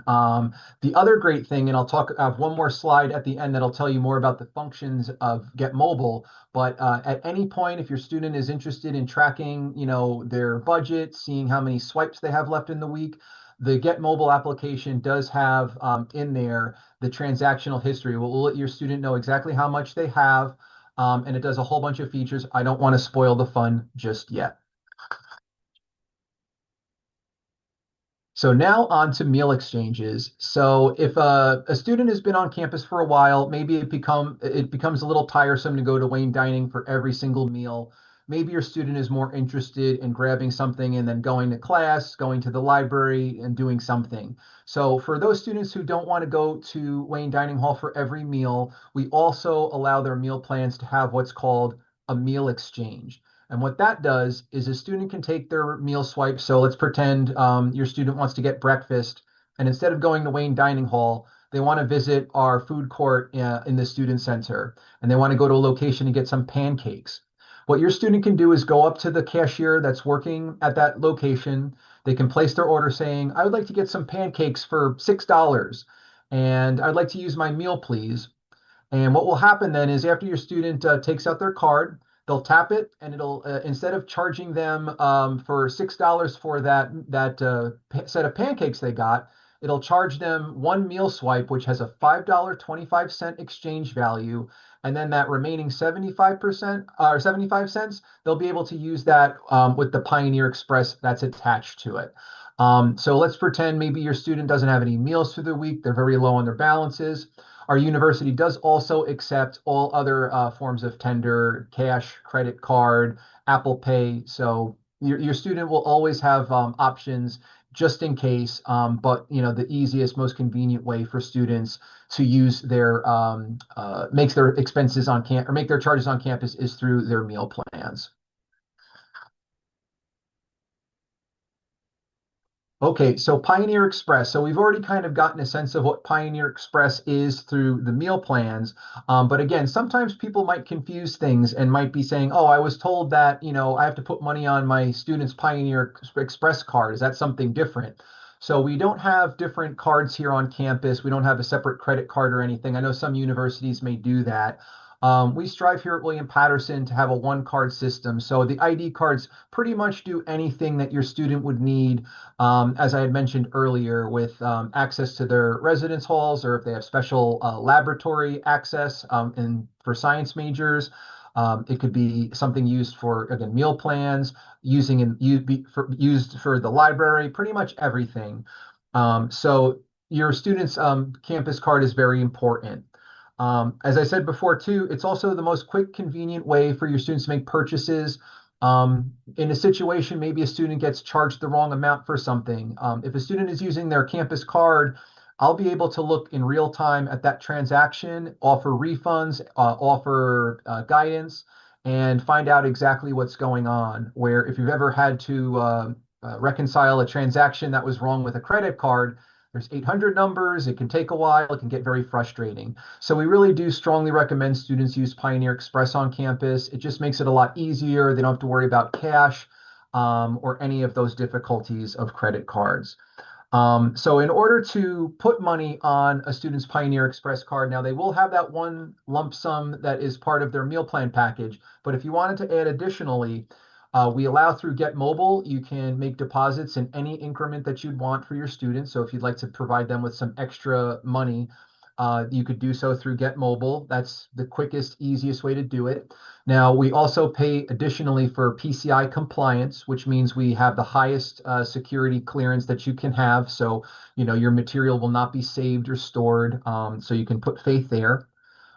The other great thing, and I have one more slide at the end that'll tell you more about the functions of Get Mobile, but at any point, if your student is interested in tracking, their budget, seeing how many swipes they have left in the week, the Get Mobile application does have in there the transactional history. We'll let your student know exactly how much they have, and it does a whole bunch of features. I don't want to spoil the fun just yet. So now on to meal exchanges. So if a student has been on campus for a while, maybe it becomes a little tiresome to go to Wayne Dining for every single meal. Maybe your student is more interested in grabbing something and then going to class, going to the library, and doing something. So for those students who don't want to go to Wayne Dining Hall for every meal, we also allow their meal plans to have what's called a meal exchange. And what that does is a student can take their meal swipe. So let's pretend your student wants to get breakfast, and instead of going to Wayne Dining Hall, they want to visit our food court in the student center, and they want to go to a location to get some pancakes. What your student can do is go up to the cashier that's working at that location. They can place their order saying, I would like to get some pancakes for $6, and I'd like to use my meal, please. And what will happen then is after your student takes out their card, they'll tap it, and it'll instead of charging them for $6 for that set of pancakes they got, it'll charge them one meal swipe, which has a $5.25 exchange value, and then that remaining 75% or 75 cents, they'll be able to use that with the Pioneer Express that's attached to it. So let's pretend maybe your student doesn't have any meals through the week; they're very low on their balances. Our university does also accept all other forms of tender, cash, credit card, Apple Pay. So your student will always have options just in case. But the easiest, most convenient way for students to use their makes their expenses on camp or make their charges on campus is through their meal plans. Okay, so Pioneer Express. So we've already kind of gotten a sense of what Pioneer Express is through the meal plans. But again, sometimes people might confuse things and might be saying, oh, I was told that, I have to put money on my student's Pioneer Express card. Is that something different? So we don't have different cards here on campus. We don't have a separate credit card or anything. I know some universities may do that. We strive here at William Patterson to have a one card system. So the ID cards pretty much do anything that your student would need, as I had mentioned earlier, with access to their residence halls, or if they have special laboratory access for science majors. It could be something used for, again, meal plans, used for the library, pretty much everything. So your student's campus card is very important. As I said before, too, it's also the most quick, convenient way for your students to make purchases. In a situation, maybe a student gets charged the wrong amount for something. If a student is using their campus card, I'll be able to look in real time at that transaction, offer refunds, offer guidance, and find out exactly what's going on. Where if you've ever had to reconcile a transaction that was wrong with a credit card, there's 800 numbers. It can take a while. It can get very frustrating. So we really do strongly recommend students use Pioneer Express on campus. It just makes it a lot easier. They don't have to worry about cash or any of those difficulties of credit cards. So in order to put money on a student's Pioneer Express card, now they will have that one lump sum that is part of their meal plan package. But if you wanted to add additionally, we allow through Get Mobile, you can make deposits in any increment that you'd want for your students. So if you'd like to provide them with some extra money, you could do so through Get Mobile. That's the quickest, easiest way to do it. Now, we also pay additionally for PCI compliance, which means we have the highest security clearance that you can have. So, your material will not be saved or stored. So you can put faith there.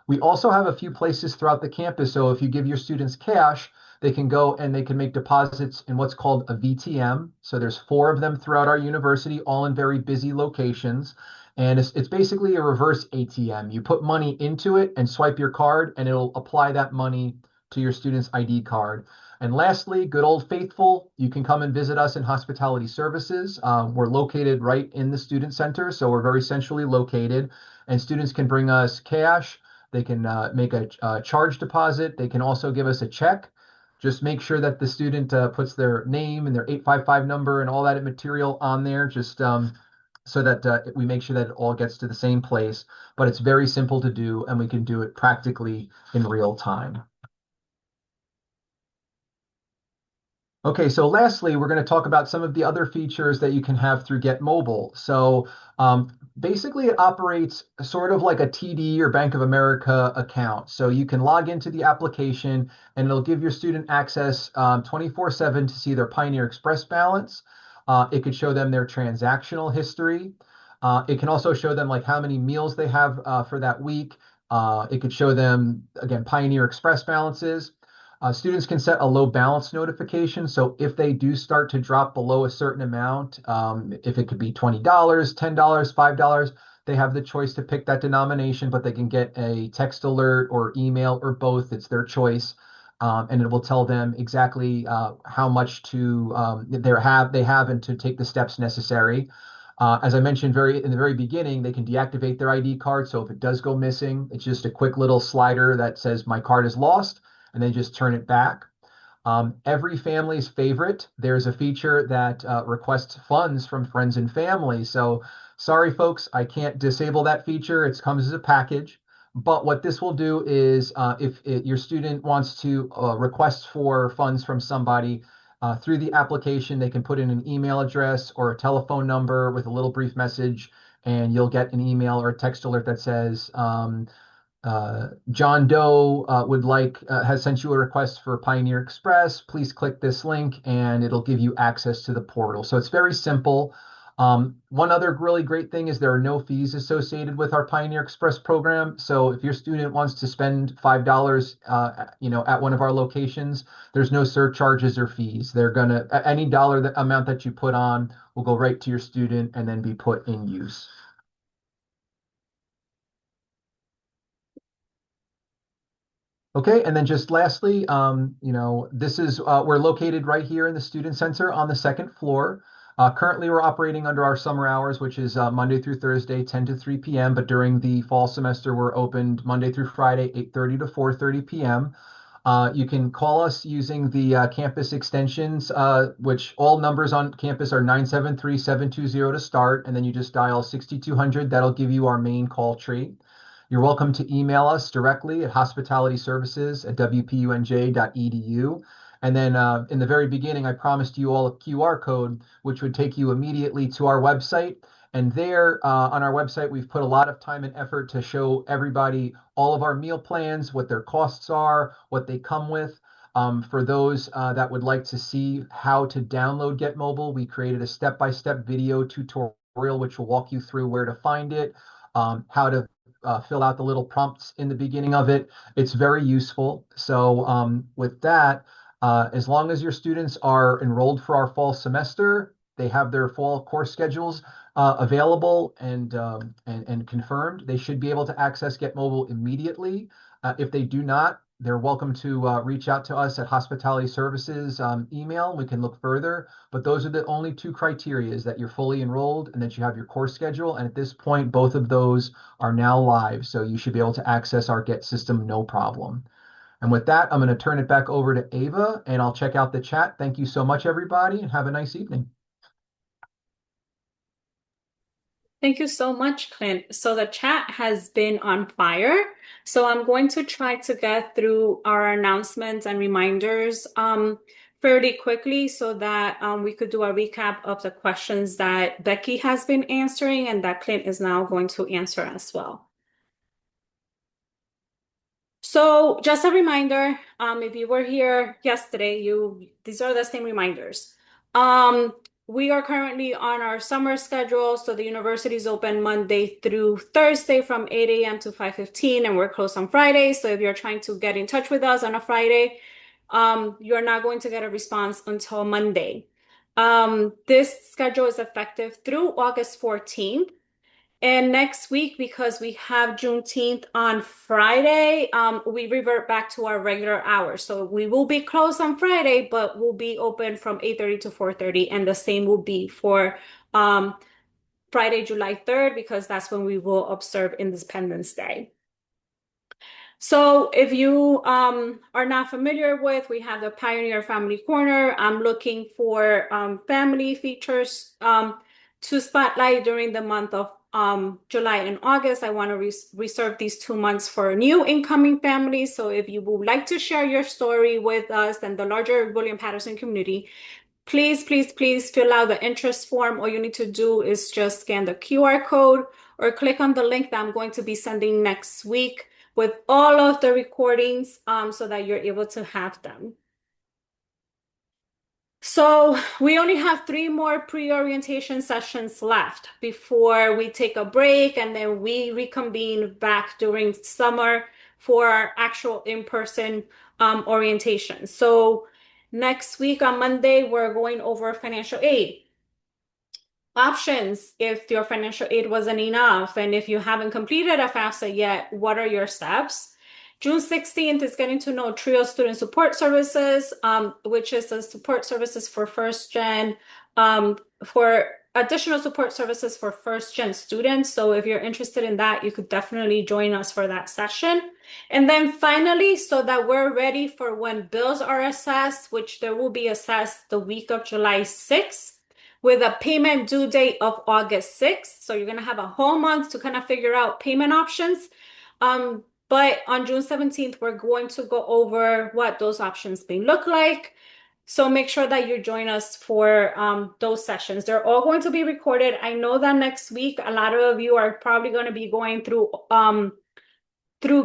We also have a few places throughout the campus. So if you give your students cash, they can go and they can make deposits in what's called a VTM. So there's 4 of them throughout our university, all in very busy locations. And it's basically a reverse ATM. You put money into it and swipe your card, and it'll apply that money to your student's ID card. And lastly, good old faithful, you can come and visit us in Hospitality Services. We're located right in the student center, so we're very centrally located. And students can bring us cash. They can make a charge deposit. They can also give us a check. Just make sure that the student puts their name and their 855 number and all that material on there, just so that we make sure that it all gets to the same place. But it's very simple to do, and we can do it practically in real time. Okay, so lastly, we're going to talk about some of the other features that you can have through Get Mobile. So basically, it operates sort of like a TD or Bank of America account. So you can log into the application, and it'll give your student access 24/7 to see their Pioneer Express balance. It could show them their transactional history. It can also show them like how many meals they have for that week. It could show them, again, Pioneer Express balances. Students can set a low balance notification. So if they do start to drop below a certain amount, if it could be $20, $10, $5, they have the choice to pick that denomination, but they can get a text alert or email or both. It's their choice. And it will tell them exactly how much they have and to take the steps necessary. As I mentioned in the very beginning, they can deactivate their ID card. So if it does go missing, it's just a quick little slider that says my card is lost, and they just turn it back. Every family's favorite, there's a feature that requests funds from friends and family. So sorry, folks, I can't disable that feature. It comes as a package. But what this will do is if your student wants to request for funds from somebody through the application, they can put in an email address or a telephone number with a little brief message, and you'll get an email or a text alert that says, John Doe has sent you a request for Pioneer Express. Please click this link and it'll give you access to the portal. So it's very simple. One other really great thing is there are no fees associated with our Pioneer Express program. So if your student wants to spend $5, at one of our locations, there's no surcharges or fees. Any dollar amount that you put on will go right to your student and then be put in use. Okay, and then just lastly, we're located right here in the Student Center on the second floor. Currently, we're operating under our summer hours, which is Monday through Thursday, 10 to 3 p.m. But during the fall semester, we're opened Monday through Friday, 8:30 to 4:30 p.m. You can call us using the campus extensions, which all numbers on campus are 973-720 to start, and then you just dial 6200. That'll give you our main call tree. You're welcome to email us directly at hospitalityservices@wpunj.edu. And then in the very beginning, I promised you all a QR code, which would take you immediately to our website. And there on our website, we've put a lot of time and effort to show everybody all of our meal plans, what their costs are, what they come with. For those that would like to see how to download Get Mobile, we created a step-by-step video tutorial, which will walk you through where to find it, how to fill out the little prompts in the beginning of it. It's very useful. So with that, as long as your students are enrolled for our fall semester, they have their fall course schedules available and confirmed, they should be able to access Get Mobile immediately. If they do not, they're welcome to reach out to us at Hospitality Services email. We can look further, but those are the only two criteria, is that you're fully enrolled and that you have your course schedule. And at this point, both of those are now live. So you should be able to access our GET system, no problem. And with that, I'm going to turn it back over to Ava and I'll check out the chat. Thank you so much, everybody, and have a nice evening. Thank you so much, Clint. So the chat has been on fire. So I'm going to try to get through our announcements and reminders fairly quickly so that we could do a recap of the questions that Becky has been answering and that Clint is now going to answer as well. So just a reminder, if you were here yesterday, these are the same reminders. We are currently on our summer schedule, so the university is open Monday through Thursday from 8 a.m. to 5:15, and we're closed on Friday. So if you're trying to get in touch with us on a Friday, you're not going to get a response until Monday. This schedule is effective through August 14th. And next week, because we have Juneteenth on Friday, we revert back to our regular hours. So we will be closed on Friday, but we'll be open from 8:30 to 4:30. And the same will be for Friday, July 3rd, because that's when we will observe Independence Day. So if you are not familiar with, we have the Pioneer Family Corner. I'm looking for family features to spotlight during the month of July and August. I want to reserve these 2 months for new incoming families. So if you would like to share your story with us and the larger William-Paterson community, please, please, please fill out the interest form. All you need to do is just scan the QR code or click on the link that I'm going to be sending next week with all of the recordings so that you're able to have them. So we only have 3 more pre-orientation sessions left before we take a break, and then we reconvene back during summer for our actual in-person orientation. So next week on Monday, we're going over financial aid options if your financial aid wasn't enough, and if you haven't completed a FAFSA yet, what are your steps? June 16th is getting to know TRIO Student Support Services, which is the support services for first gen, for additional support services for first gen students. So if you're interested in that, you could definitely join us for that session. And then finally, so that we're ready for when bills are assessed, which there will be assessed the week of July 6th, with a payment due date of August 6th. So you're going to have a whole month to kind of figure out payment options. But on June 17th, we're going to go over what those options may look like. So make sure that you join us for those sessions. They're all going to be recorded. I know that next week, a lot of you are probably going to be going through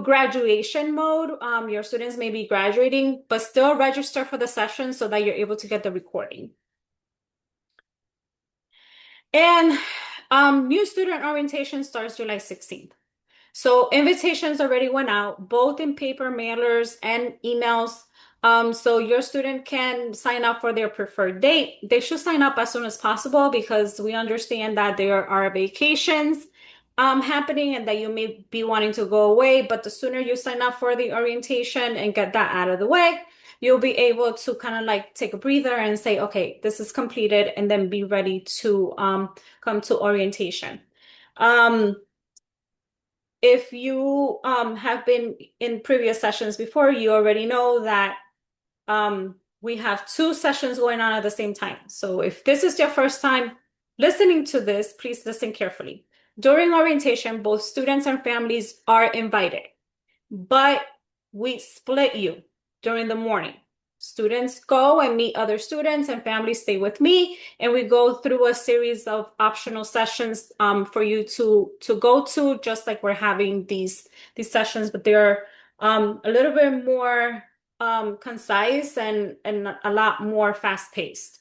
graduation mode. Your students may be graduating, but still register for the session so that you're able to get the recording. And new student orientation starts July 16th. So invitations already went out, both in paper mailers and emails. So your student can sign up for their preferred date. They should sign up as soon as possible because we understand that there are vacations happening and that you may be wanting to go away. But the sooner you sign up for the orientation and get that out of the way, you'll be able to kind of like take a breather and say, okay, this is completed, and then be ready to come to orientation. If you have been in previous sessions before, you already know that we have 2 sessions going on at the same time. So if this is your first time listening to this, please listen carefully. During orientation, both students and families are invited, but we split you during the morning. Students go and meet other students and families stay with me, and we go through a series of optional sessions for you to go to, just like we're having these sessions, but they're a little bit more concise and a lot more fast-paced.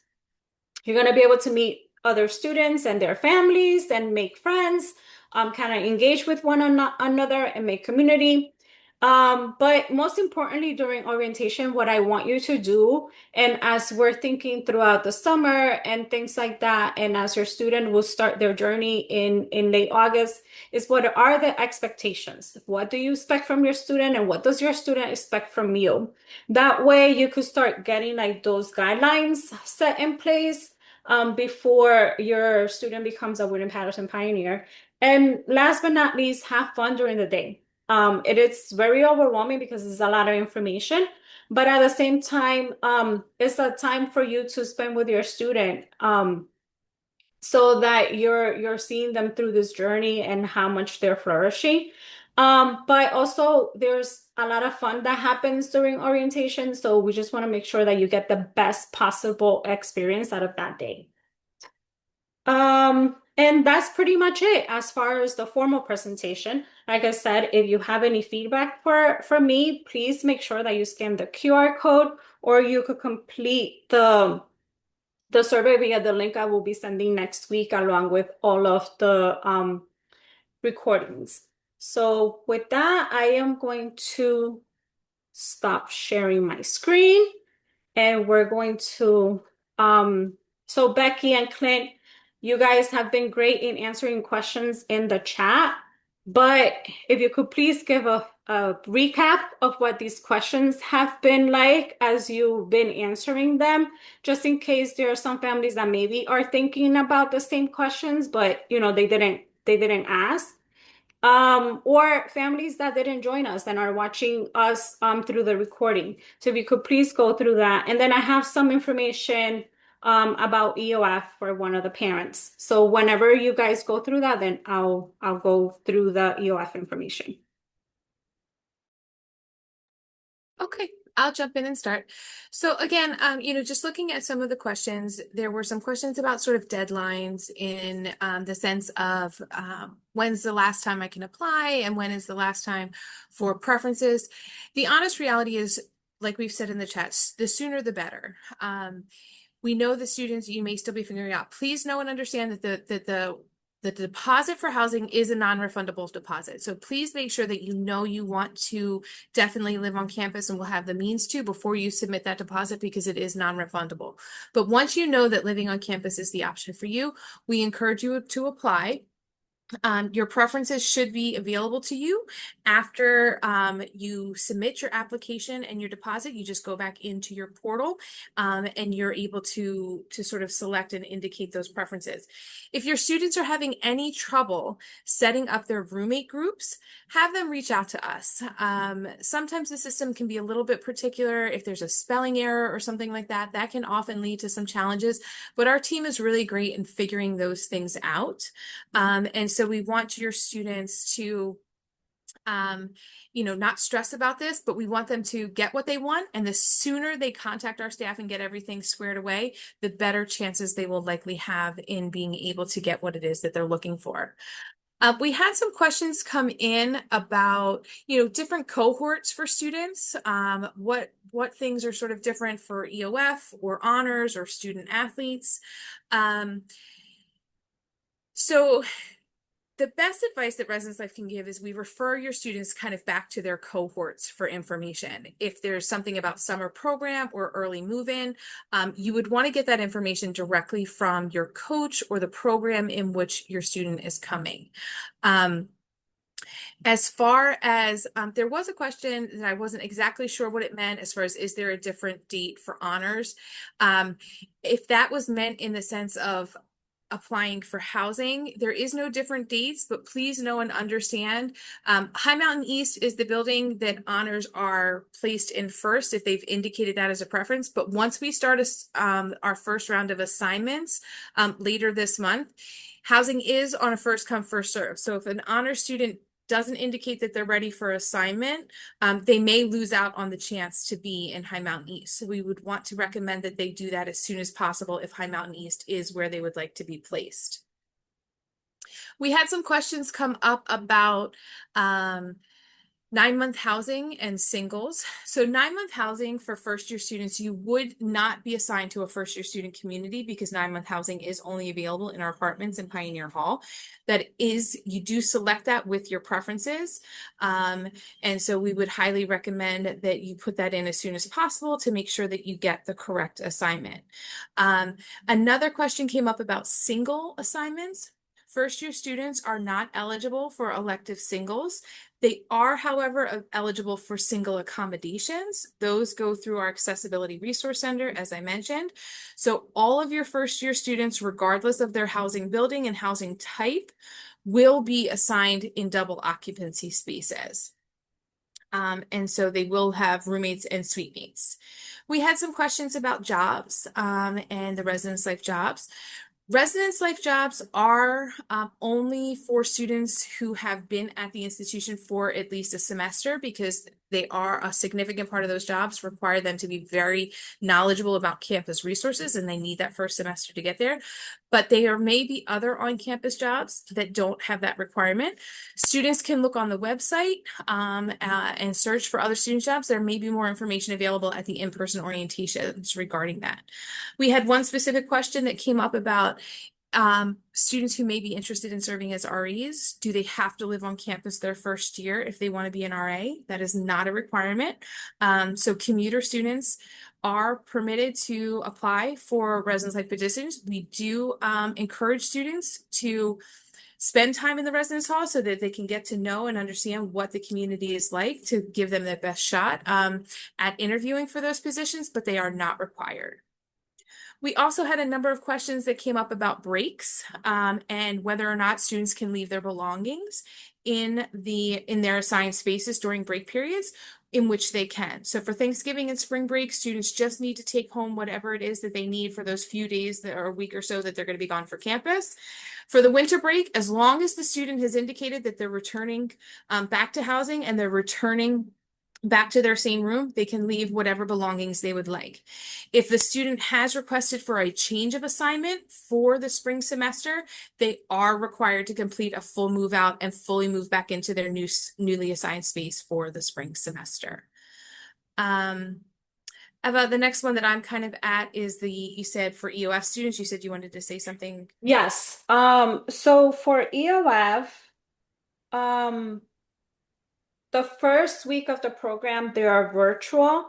You're going to be able to meet other students and their families and make friends, kind of engage with one another and make community. But most importantly, during orientation, what I want you to do, and as we're thinking throughout the summer and things like that, and as your student will start their journey in late August, is what are the expectations? What do you expect from your student, and what does your student expect from you? That way, you could start getting like those guidelines set in place before your student becomes a William-Paterson Pioneer. And last but not least, have fun during the day. It is very overwhelming because it's a lot of information, but at the same time, it's a time for you to spend with your student, so that you're seeing them through this journey and how much they're flourishing. But also there's a lot of fun that happens during orientation, so we just want to make sure that you get the best possible experience out of that day. And that's pretty much it as far as the formal presentation. Like I said, if you have any feedback for me, please make sure that you scan the QR code, or you could complete the survey via the link I will be sending next week, along with all of the recordings. So with that, I am going to stop sharing my screen, and we're going to so Becky and Clint, you guys have been great in answering questions in the chat, but if you could please give a recap of what these questions have been like as you've been answering them, just in case there are some families that maybe are thinking about the same questions, but they didn't ask. Or families that didn't join us and are watching us through the recording. So if you could please go through that. And then I have some information about EOF for one of the parents. So whenever you guys go through that, then I'll go through the EOF information. Okay, I'll jump in and start. So again, just looking at some of the questions, there were some questions about sort of deadlines in the sense of when's the last time I can apply and when is the last time for preferences. The honest reality is, like we've said in the chat, the sooner the better. We know the students you may still be figuring out. Please know and understand that the deposit for housing is a non-refundable deposit. So please make sure that you want to definitely live on campus and will have the means to before you submit that deposit, because it is non-refundable. But once you know that living on campus is the option for you, we encourage you to apply. Your preferences should be available to you after you submit your application and your deposit. You just go back into your portal and you're able to sort of select and indicate those preferences. If your students are having any trouble setting up their roommate groups, have them reach out to us. Sometimes the system can be a little bit particular. If there's a spelling error or something like that, that can often lead to some challenges, but our team is really great in figuring those things out. And so we want your students to not stress about this, but we want them to get what they want. And the sooner they contact our staff and get everything squared away, the better chances they will likely have in being able to get what it is that they're looking for. We had some questions come in about, different cohorts for students. What things are sort of different for EOF or honors or student athletes. So the best advice that Residence Life can give is we refer your students kind of back to their cohorts for information. If there's something about summer program or early move-in, you would want to get that information directly from your coach or the program in which your student is coming. As far as there was a question that I wasn't exactly sure what it meant as far as is there a different date for honors? If that was meant in the sense of applying for housing, there is no different dates, but please know and understand High Mountain East is the building that honors are placed in first if they've indicated that as a preference. But once we start our first round of assignments later this month, housing is on a first come first serve. So if an honor student doesn't indicate that they're ready for assignment, they may lose out on the chance to be in High Mountain East. So we would want to recommend that they do that as soon as possible if High Mountain East is where they would like to be placed. We had some questions come up about 9-month housing and singles. So 9-month housing for first-year students, you would not be assigned to a first-year student community because 9-month housing is only available in our apartments in Pioneer Hall. That is, you do select that with your preferences. And so we would highly recommend that you put that in as soon as possible to make sure that you get the correct assignment. Another question came up about single assignments. First-year students are not eligible for elective singles. They are, however, eligible for single accommodations. Those go through our Accessibility Resource Center, as I mentioned. So all of your first-year students, regardless of their housing building and housing type, will be assigned in double occupancy spaces. And so they will have roommates and suite mates. We had some questions about jobs and the residence life jobs. Residence life jobs are only for students who have been at the institution for at least a semester, because they are a significant part of those jobs require them to be very knowledgeable about campus resources, and they need that first semester to get there. But there may be other on-campus jobs that don't have that requirement. Students can look on the website and search for other student jobs. There may be more information available at the in-person orientations regarding that. We had one specific question that came up about students who may be interested in serving as REs. Do they have to live on campus their first year if they want to be an RA? That is not a requirement. So commuter students are permitted to apply for residence life positions. We do encourage students to spend time in the residence hall so that they can get to know and understand what the community is like, to give them the best shot at interviewing for those positions, but they are not required. We also had a number of questions that came up about breaks and whether or not students can leave their belongings in their assigned spaces during break periods, in which they can. So for Thanksgiving and spring break, students just need to take home whatever it is that they need for those few days or a week or so that they're going to be gone for campus. For the winter break, as long as the student has indicated that they're returning back to housing and they're returning back to their same room, they can leave whatever belongings they would like. If the student has requested for a change of assignment for the spring semester, they are required to complete a full move out and fully move back into their newly assigned space for the spring semester. About the next one that I'm kind of at is you said for EOF students, you said you wanted to say something. Yes. So for EOF, the first week of the program, they are virtual,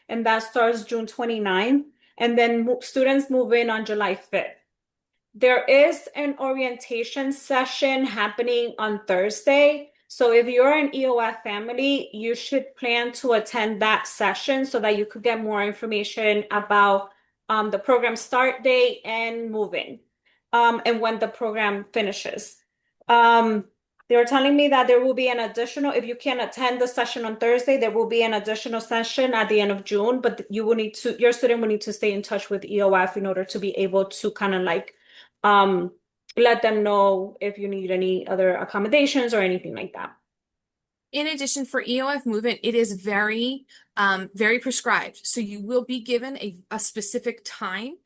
and that starts June 29th, and then students move in on July 5th. There is an orientation session happening on Thursday. So if you're an EOF family, you should plan to attend that session so that you could get more information about the program start date and move-in, and when the program finishes. They were telling me that there will be an additional, if you can attend the session on Thursday, there will be an additional session at the end of June, but your student will need to stay in touch with EOF in order to be able to kind of like let them know if you need any other accommodations or anything like that. In addition, for EOF movement, it is very, very prescribed. So you will be given a specific time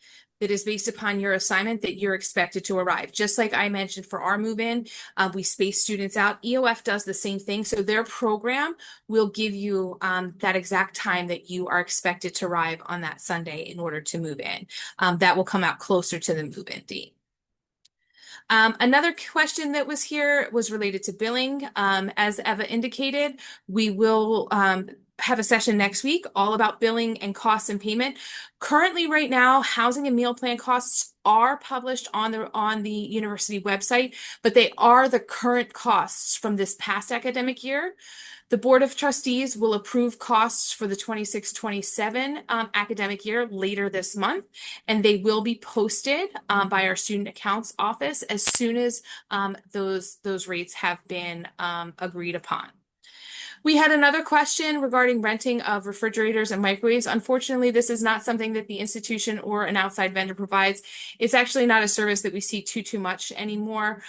that is based upon your assignment that you're expected to arrive. Just like I mentioned for our move-in, we space students out. EOF does the same thing. So their program will give you that exact time that you are expected to arrive on that Sunday in order to move in. That will come out closer to the move-in date. Another question that was here was related to billing. As Eva indicated, we will have a session next week all about billing and costs and payment. Currently, right now, housing and meal plan costs are published on the university website, but they are the current costs from this past academic year. The Board of Trustees will approve costs for the 26-27 academic year later this month, and they will be posted by our student accounts office as soon as those rates have been agreed upon. We had another question regarding renting of refrigerators and microwaves. Unfortunately, this is not something that the institution or an outside vendor provides. It's actually not a service that we see too much anymore.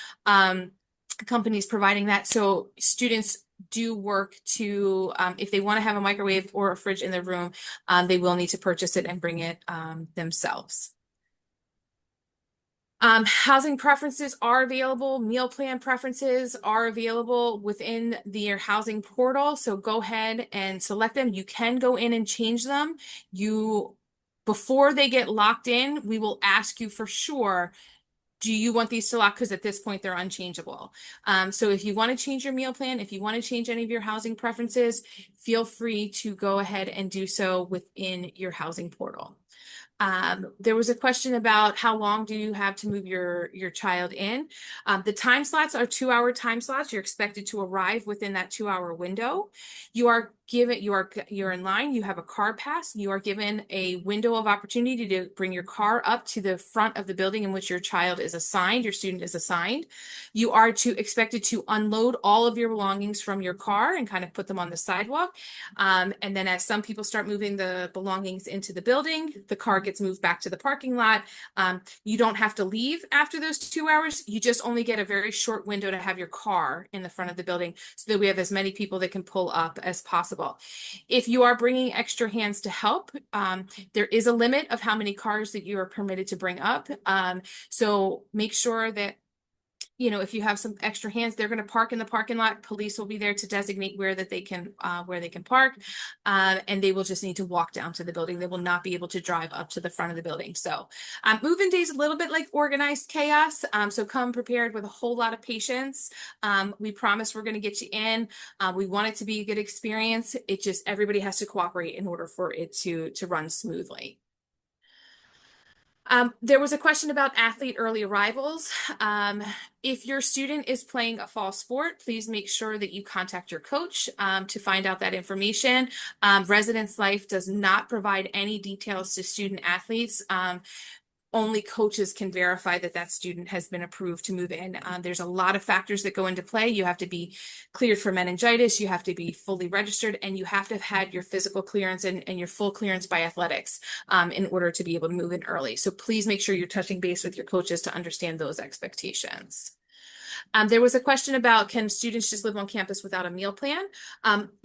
Companies providing that. So students do work to, if they want to have a microwave or a fridge in their room, they will need to purchase it and bring it themselves. Housing preferences are available. Meal plan preferences are available within their housing portal. So go ahead and select them. You can go in and change them. Before they get locked in, we will ask you for sure, do you want these to lock? Because at this point, they're unchangeable. So if you want to change your meal plan, if you want to change any of your housing preferences, feel free to go ahead and do so within your housing portal. There was a question about how long do you have to move your child in. The time slots are 2-hour time slots. You're expected to arrive within that 2-hour window. You're in line. You have a car pass. You are given a window of opportunity to bring your car up to the front of the building in which your child is assigned, your student is assigned. You are expected to unload all of your belongings from your car and kind of put them on the sidewalk. And then as some people start moving the belongings into the building, the car gets moved back to the parking lot. You don't have to leave after those 2 hours. You just only get a very short window to have your car in the front of the building so that we have as many people that can pull up as possible. If you are bringing extra hands to help, there is a limit of how many cars that you are permitted to bring up. So make sure that if you have some extra hands, they're going to park in the parking lot. Police will be there to designate where they can park, and they will just need to walk down to the building. They will not be able to drive up to the front of the building. So, move-in day is a little bit like organized chaos. So come prepared with a whole lot of patience. We promise we're going to get you in. We want it to be a good experience. It just everybody has to cooperate in order for it to run smoothly. There was a question about athlete early arrivals. If your student is playing a fall sport, please make sure that you contact your coach to find out that information. Residence Life does not provide any details to student athletes. Only coaches can verify that that student has been approved to move in. There's a lot of factors that go into play. You have to be cleared for meningitis, you have to be fully registered, and you have to have had your physical clearance and your full clearance by athletics in order to be able to move in early. So please make sure you're touching base with your coaches to understand those expectations. There was a question about, can students just live on campus without a meal plan?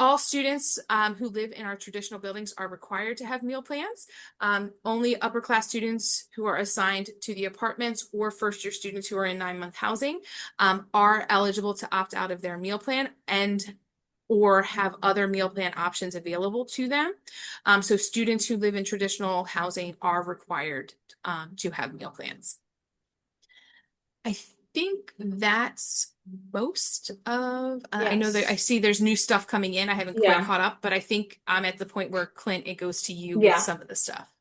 All students who live in our traditional buildings are required to have meal plans. Only upper class students who are assigned to the apartments or first year students who are in 9-month housing are eligible to opt out of their meal plan or have other meal plan options available to them. So students who live in traditional housing are required to have meal plans. I think that's most of, I know that I see there's new stuff coming in. I haven't quite caught up, but I think I'm at the point where Clint, it goes to you with some of the stuff.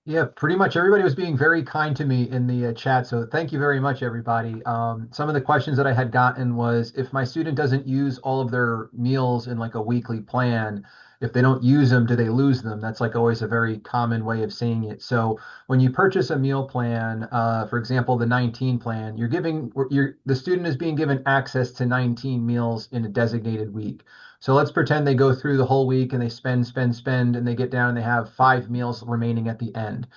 Yeah, pretty much everybody was being very kind to me in the chat. So thank you very much, everybody. Some of the questions that I had gotten was, if my student doesn't use all of their meals in like a weekly plan, if they don't use them, do they lose them? That's like always a very common way of saying it. So when you purchase a meal plan, for example, the 19 plan, the student is being given access to 19 meals in a designated week. So let's pretend they go through the whole week and they spend, and they get down and they have 5 meals remaining at the end.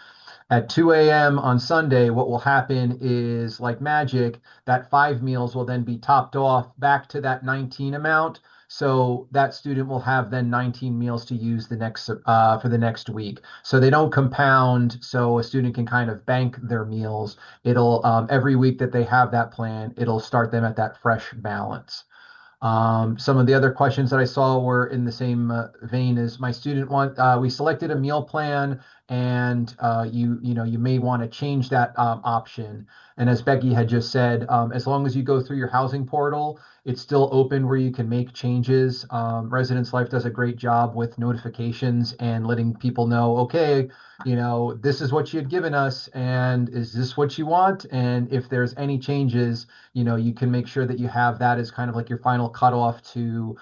At 2 a.m. on Sunday, what will happen is, like magic, that 5 meals will then be topped off back to that 19 amount. So that student will have then 19 meals to use for the next week. So they don't compound. So a student can kind of bank their meals. It'll every week that they have that plan, it'll start them at that fresh balance. Some of the other questions that I saw were in the same vein as my student we selected a meal plan, and you may want to change that option. And as Becky had just said, as long as you go through your housing portal, it's still open where you can make changes. Residence Life does a great job with notifications and letting people know, okay, this is what you had given us, and is this what you want? And if there's any changes, you can make sure that you have that as kind of like your final cutoff to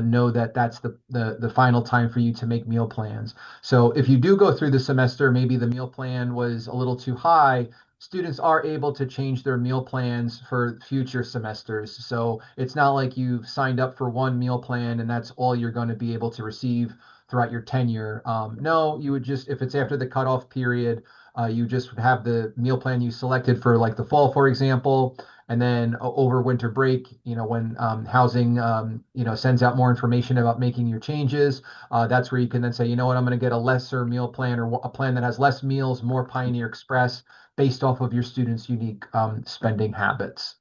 know that that's the final time for you to make meal plans. So if you do go through the semester, maybe the meal plan was a little too high, students are able to change their meal plans for future semesters. So it's not like you've signed up for one meal plan and that's all you're going to be able to receive throughout your tenure. No, you would just, if it's after the cutoff period, you just would have the meal plan you selected for like the fall, for example, And then over winter break, when housing, sends out more information about making your changes, that's where you can then say, you know what, I'm going to get a lesser meal plan or a plan that has less meals, more Pioneer Express based off of your students' unique spending habits.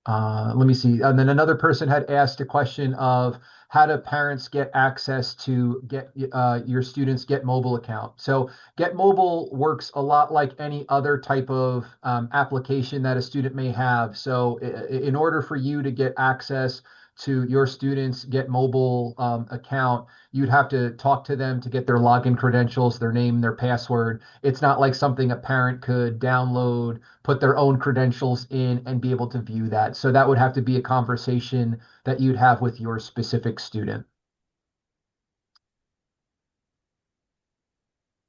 Let me see. And then another person had asked a question of how do parents get access to get your students Get Mobile account? So Get Mobile works a lot like any other type of application that a student may have. So in order for you to get access to your students Get Mobile account, you'd have to talk to them to get their login credentials, their name, their password. It's not like something a parent could download, put their own credentials in, and be able to view that. So that would have to be a conversation that you'd have with your specific student.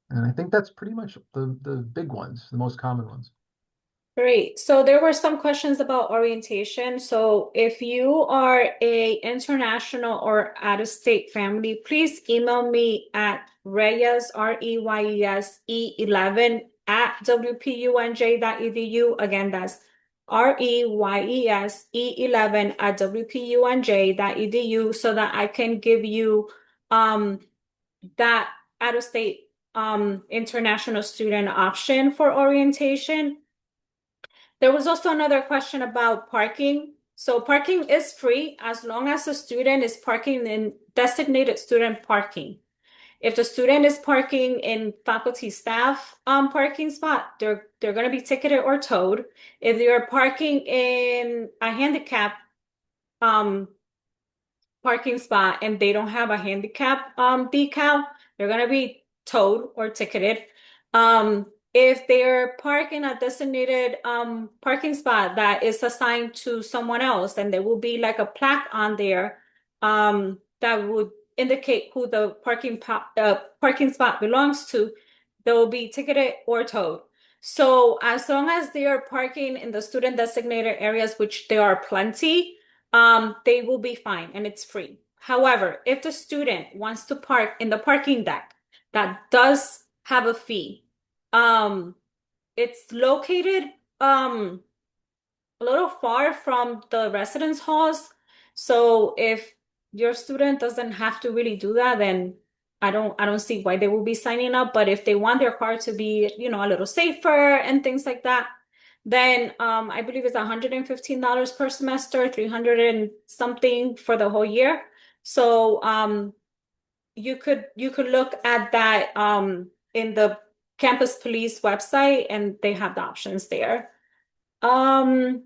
And I think that's pretty much the big ones, the most common ones. Great. So there were some questions about orientation. So if you are a international or out-of-state family, please email me at Reyes, Reyes E11 at wpunj.edu. Again, that's Reyes E11 at wpunj.edu so that I can give you that out-of-state international student option for orientation. There was also another question about parking. So parking is free as long as the student is parking in designated student parking. If the student is parking in faculty staff parking spot, they're going to be ticketed or towed. If you're parking in a handicap parking spot and they don't have a handicap decal, they're going to be towed or ticketed. If they're parking a designated parking spot that is assigned to someone else, then there will be like a plaque on there that would indicate who the parking spot belongs to. They will be ticketed or towed. So as long as they are parking in the student designated areas, which there are plenty, they will be fine and it's free. However, if the student wants to park in the parking deck that does have a fee, it's located a little far from the residence halls. So if your student doesn't have to really do that, then I don't see why they will be signing up. But if they want their car to be, a little safer and things like that, then I believe it's $115 per semester, 300 and something for the whole year. So you could look at that in the campus police website, and they have the options there. And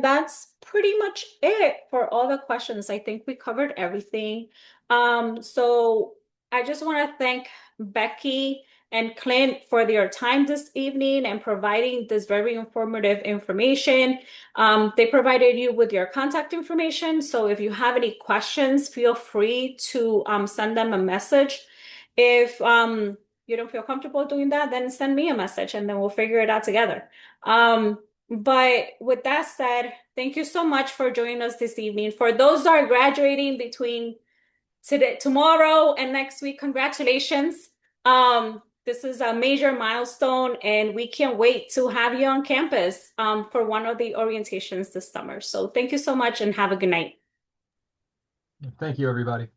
that's pretty much it for all the questions. I think we covered everything. So I just want to thank Becky and Clint for their time this evening and providing this very informative information. They provided you with your contact information. So if you have any questions, feel free to send them a message. If you don't feel comfortable doing that, then send me a message and then we'll figure it out together. But with that said, thank you so much for joining us this evening. For those that are graduating between tomorrow and next week, congratulations. This is a major milestone and we can't wait to have you on campus for one of the orientations this summer. So thank you so much and have a good night. Thank you, everybody.